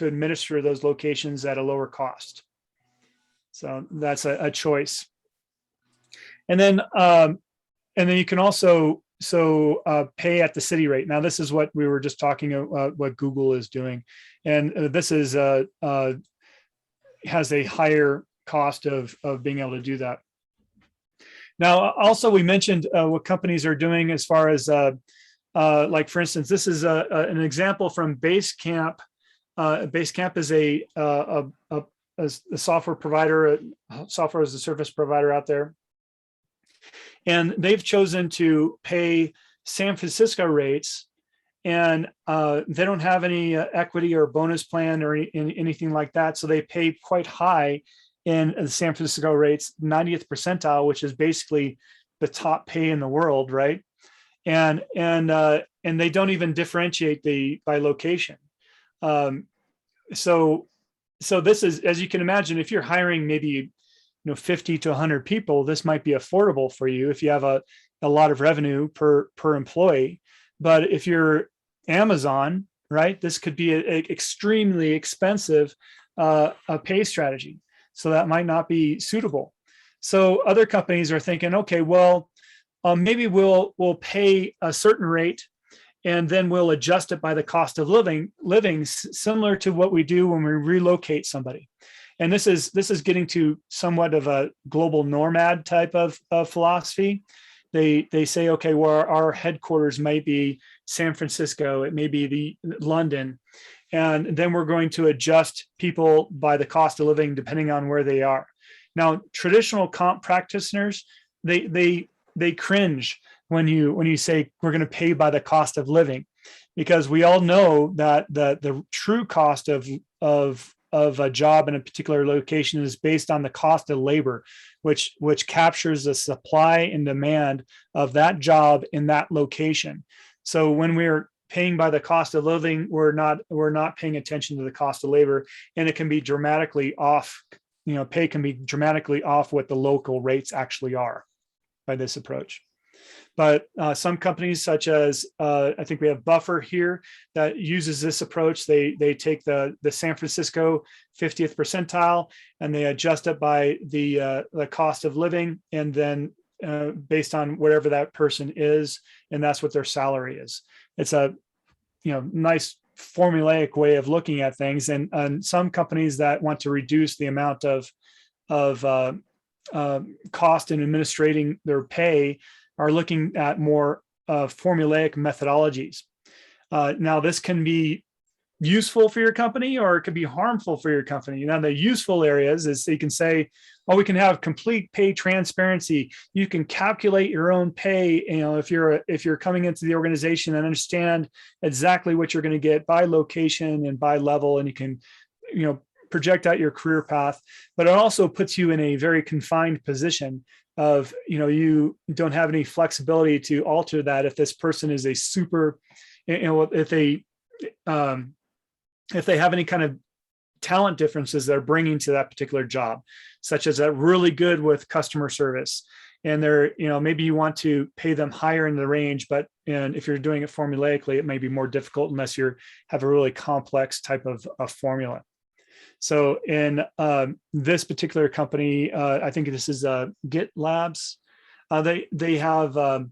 administer those locations at a lower cost. So that's a choice. And then you can also pay at the city rate. Now, this is what we were just talking about, what Google is doing, and this has a higher cost of being able to do that. Now, also we mentioned what companies are doing as far as like, for instance, this is an example from Basecamp. Basecamp is a software provider, software as a service provider out there. And they've chosen to pay San Francisco rates, and they don't have any equity or bonus plan or anything like that. So they pay quite high in the San Francisco rates, 90th percentile, which is basically the top pay in the world, right? And they don't even differentiate by location. So this is, as you can imagine, if you're hiring maybe 50 to 100 people, this might be affordable for you if you have a lot of revenue per employee. But if you're Amazon, right, this could be an extremely expensive a pay strategy. So that might not be suitable. So other companies are thinking, okay, well, maybe we'll pay a certain rate, and then we'll adjust it by the cost of living, similar to what we do when we relocate somebody. And this is getting to somewhat of a global nomad type of philosophy. They say, okay, well, our headquarters might be San Francisco, it may be London, and then we're going to adjust people by the cost of living depending on where they are. Now, traditional comp practitioners, they cringe when you say we're going to pay by the cost of living, because we all know that the true cost of a job in a particular location is based on the cost of labor, which captures the supply and demand of that job in that location. So when we're paying by the cost of living, we're not paying attention to the cost of labor, and it can be dramatically off. Pay can be dramatically off what the local rates actually are by this approach. But some companies, such as I think we have Buffer here, that uses this approach. They take the San Francisco 50th percentile and they adjust it by the cost of living, and then based on whatever that person is, and that's what their salary is. It's a nice formulaic way of looking at things. And some companies that want to reduce the amount of cost in administrating their pay are looking at more formulaic methodologies. Now, this can be useful for your company, or it could be harmful for your company. Now, the useful areas is you can say, oh, we can have complete pay transparency. You can calculate your own pay. If you're coming into the organization and understand exactly what you're going to get by location and by level, and you can, project out your career path. But it also puts you in a very confined position of, you don't have any flexibility to alter that. If this person is a super, if they have any kind of talent differences they're bringing to that particular job, such as that really good with customer service, and they're, maybe you want to pay them higher in the range, and if you're doing it formulaically, it may be more difficult unless you have a really complex type of formula. So in this particular company, I think this is GitLabs. They have a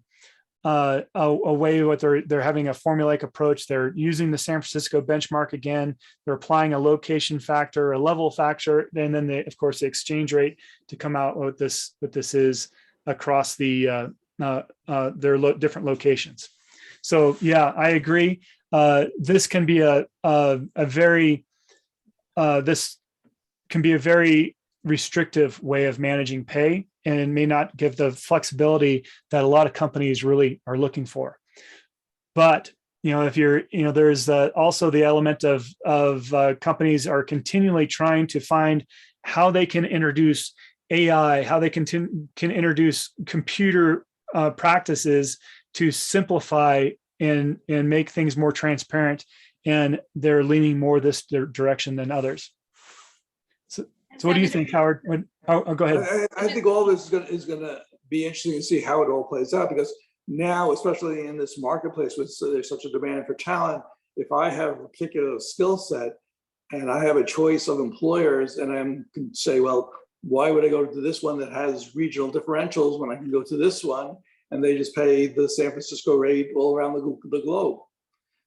way what they're having a formulaic approach. They're using the San Francisco benchmark again. They're applying a location factor, a level factor, and then of course the exchange rate to come out what this is across the their different locations. So yeah, I agree. This can be this can be a very restrictive way of managing pay, and it may not give the flexibility that a lot of companies really are looking for. But if you're, there's also the element of companies are continually trying to find how they can introduce AI, how they can introduce computer practices to simplify and make things more transparent. And they're leaning more this direction than others. So what do you think, Howard? Go ahead. I think all this is going to be interesting to see how it all plays out, because now, especially in this marketplace, with there's such a demand for talent, if I have a particular skill set and I have a choice of employers, and I can say, well, why would I go to this one that has regional differentials when I can go to this one and they just pay the San Francisco rate all around the globe?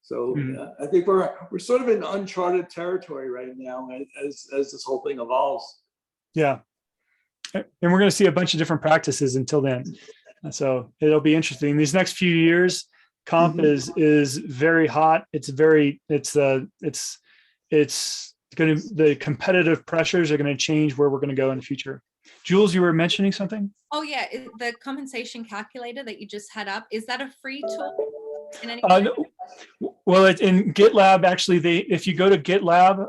So I think we're sort of in uncharted territory right now as this whole thing evolves. Yeah, and we're going to see a bunch of different practices until then. So it'll be interesting. These next few years, comp is very hot. The competitive pressures are going to change where we're going to go in the future. Jules, you were mentioning something? Oh yeah, the compensation calculator that you just had up, is that a free tool? Well, in GitLab, actually, if you go to GitLab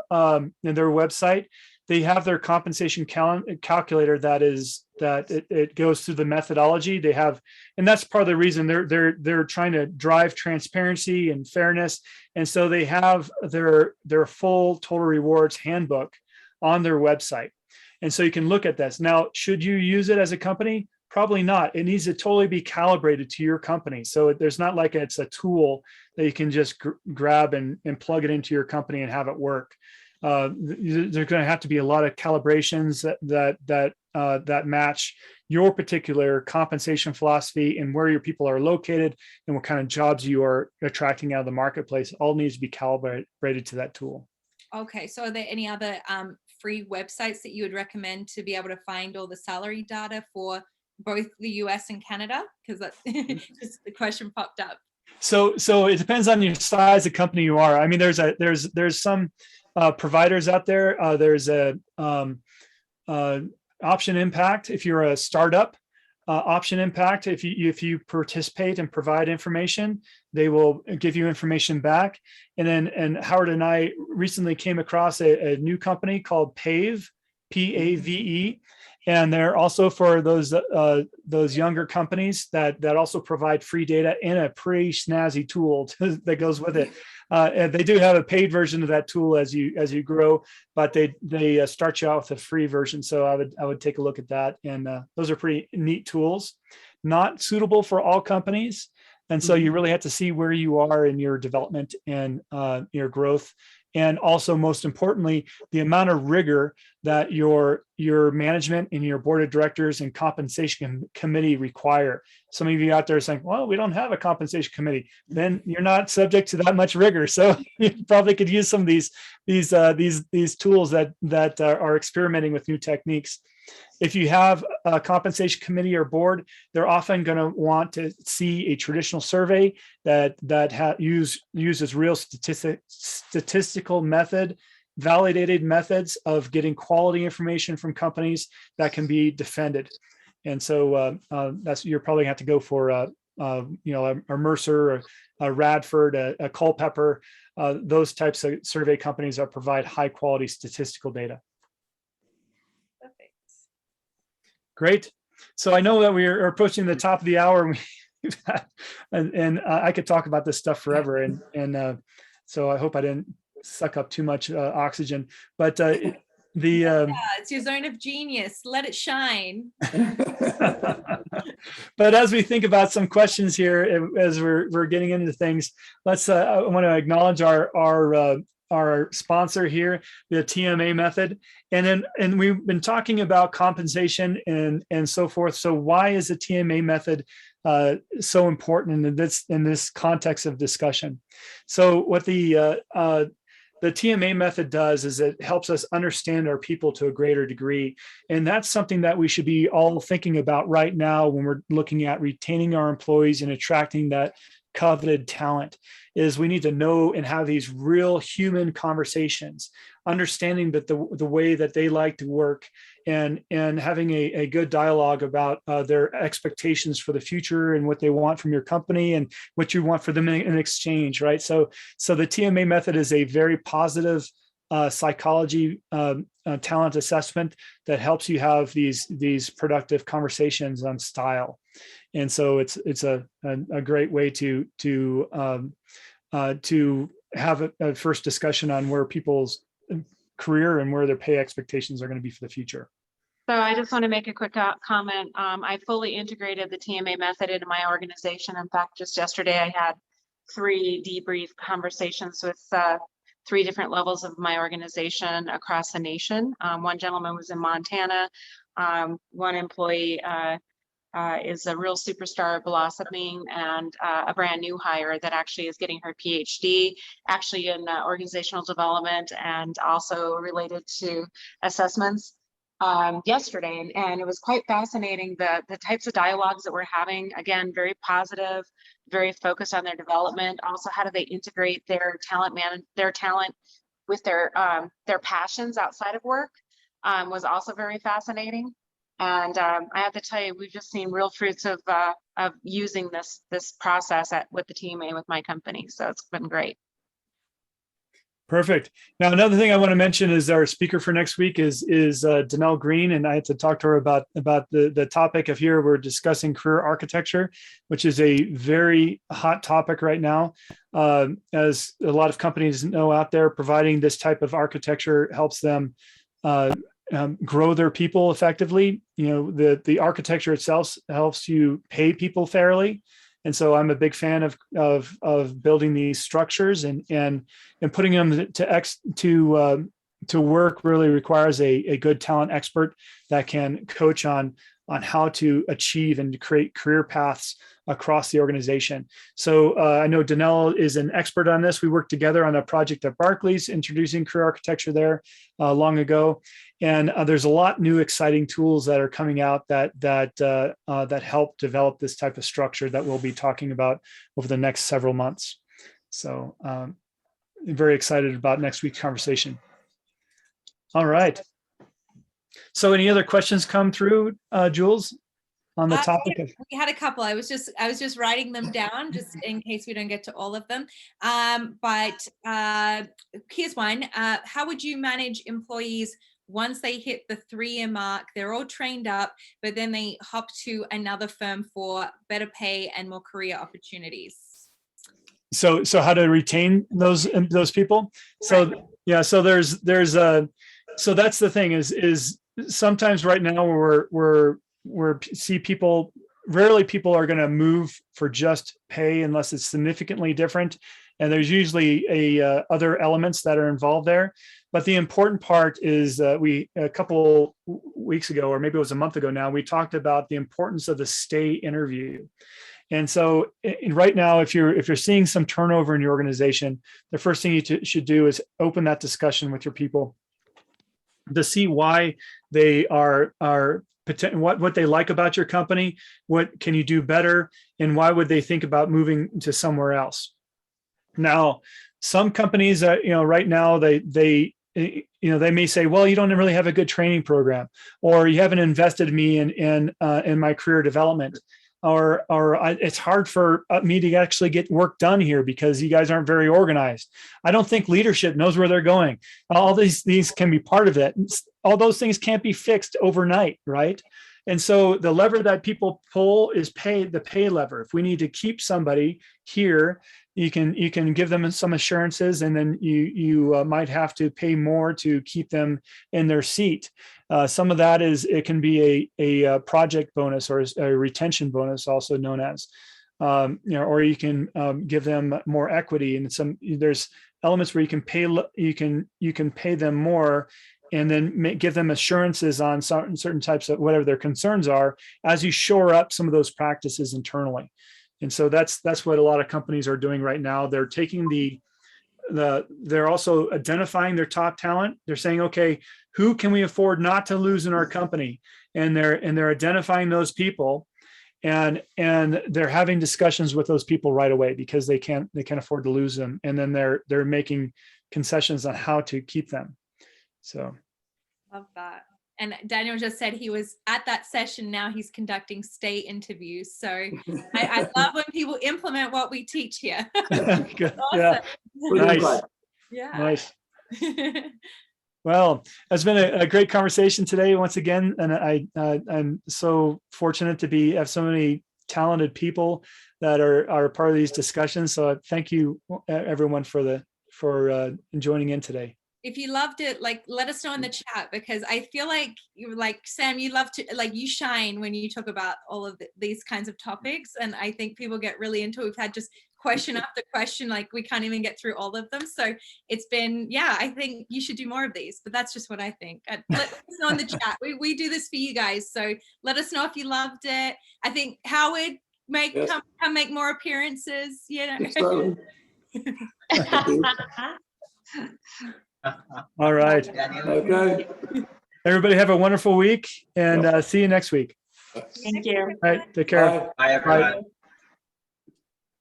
in their website, they have their compensation calculator that it goes through the methodology they have, and that's part of the reason they're trying to drive transparency and fairness, and so they have their full total rewards handbook on their website. And so you can look at this. Now, should you use it as a company? Probably not. It needs to totally be calibrated to your company. So there's not like it's a tool that you can just grab and plug it into your company and have it work. There's going to have to be a lot of calibrations that match your particular compensation philosophy and where your people are located and what kind of jobs you are attracting out of the marketplace. All needs to be calibrated to that tool. Okay, so are there any other free websites that you would recommend to be able to find all the salary data for both the US and Canada? Because that's just the question popped up. So it depends on your size of company you are. I mean, there's some providers out there. There's a Option Impact if you're a startup. Option Impact, if you participate and provide information, they will give you information back. And Howard and I recently came across a new company called Pave, P-A-V-E, and they're also for those younger companies that also provide free data and a pretty snazzy tool that goes with it. And they do have a paid version of that tool as you grow, but they start you out with a free version. So I would take a look at that, and those are pretty neat tools. Not suitable for all companies, and so you really have to see where you are in your development and your growth. And also, most importantly, the amount of rigor that your management and your board of directors and compensation committee require. Some of you out there are saying, well, we don't have a compensation committee. Then you're not subject to that much rigor. So you probably could use some of these tools that are experimenting with new techniques. If you have a compensation committee or board, they're often going to want to see a traditional survey that uses real statistical method, validated methods of getting quality information from companies that can be defended. And so you're probably have to go for a Mercer, a Radford, a Culpeper, those types of survey companies that provide high quality statistical data. Great. So I know that we are approaching the top of the hour, and I could talk about this stuff forever. And so I hope I didn't suck up too much oxygen. But it's your zone of genius. Let it shine. But as we think about some questions here, as we're getting into things, I want to acknowledge our sponsor here, the TMA method. And we've been talking about compensation and so forth. So why is the TMA method so important in this context of discussion? So what the TMA method does is it helps us understand our people to a greater degree. And that's something that we should be all thinking about right now when we're looking at retaining our employees and attracting that coveted talent. Is we need to know and have these real human conversations, understanding that the way that they like to work, and having a good dialogue about their expectations for the future and what they want from your company and what you want for them in exchange, right? So the TMA method is a very positive psychology talent assessment that helps you have these productive conversations on style. And so it's a great way to have a first discussion on where people's career and where their pay expectations are going to be for the future. So I just want to make a quick comment. I fully integrated the TMA method into my organization. In fact, just yesterday I had 3 debrief conversations with 3 different levels of my organization across the nation. One gentleman was in Montana. One employee is a real superstar blossoming, and a brand new hire that actually is getting her PhD actually in organizational development and also related to assessments yesterday. And it was quite fascinating, the types of dialogues that we're having. Again, very positive, very focused on their development. Also, how do they integrate their talent with their passions outside of work was also very fascinating. And I have to tell you, we've just seen real fruits of using this process with the TMA with my company. So it's been great. Perfect. Now, another thing I want to mention is our speaker for next week is Danelle Green, and I had to talk to her about the topic of here. We're discussing career architecture, which is a very hot topic right now. As a lot of companies know out there, providing this type of architecture helps them grow their people effectively. The architecture itself helps you pay people fairly. And so I'm a big fan of building these structures, and putting them to work really requires a good talent expert that can coach on how to achieve and to create career paths across the organization. So I know Danelle is an expert on this. We worked together on a project at Barclays, introducing career architecture there long ago. And there's a lot new exciting tools that are coming out that help develop this type of structure that we'll be talking about over the next several months. So I'm very excited about next week's conversation. All right. So any other questions come through, Jules, on the topic? We had a couple. I was just writing them down just in case we don't get to all of them. But here's one. How would you manage employees once they hit the 3-year mark? They're all trained up, but then they hop to another firm for better pay and more career opportunities. So how to retain those people? So Right. yeah, so so that's the thing is sometimes right now we're see people, rarely people are going to move for just pay unless it's significantly different. And there's usually other elements that are involved there. But the important part is a couple weeks ago, or maybe it was a month ago now, we talked about the importance of the stay interview. And so right now, if you're seeing some turnover in your organization, the first thing you should do is open that discussion with your people to see why they are what they like about your company, what can you do better, and why would they think about moving to somewhere else. Now, some companies, right now they may say, well, you don't really have a good training program, or you haven't invested me in my career development, or it's hard for me to actually get work done here because you guys aren't very organized. I don't think leadership knows where they're going. All these can be part of it. All those things can't be fixed overnight, right? And so the lever that people pull is the pay lever. If we need to keep somebody here, you can give them some assurances, and then you might have to pay more to keep them in their seat. Some of that it can be a project bonus or a retention bonus, also known as, or you can give them more equity. And there's elements where you can pay them more, and then give them assurances on certain types of whatever their concerns are as you shore up some of those practices internally. And so that's what a lot of companies are doing right now. They're taking they're also identifying their top talent. They're saying, okay, who can we afford not to lose in our company? And they're identifying those people, and they're having discussions with those people right away because they can't afford to lose them. And then they're making concessions on how to keep them. So Love that. And Daniel just said he was at that session. Now he's conducting stay interviews. So I love when people implement what we teach here. Good. Awesome. Yeah. Nice. Yeah. Nice. Well, it's been a great conversation today once again, and I'm so fortunate to have so many talented people that are part of these discussions. So thank you everyone for joining in today. If you loved it, let us know in the chat, because I feel like Sam, you love to, you shine when you talk about all of these kinds of topics. And I think people get really into it. We've had just question after question, we can't even get through all of them. So it's been, I think you should do more of these, but that's just what I think. Let us know in the chat. We do this for you guys. So let us know if you loved it. I think Howard come make more appearances, All right. Okay. Everybody have a wonderful week, and see you next week. Thank you. All right. Take care. Bye. Bye, everyone.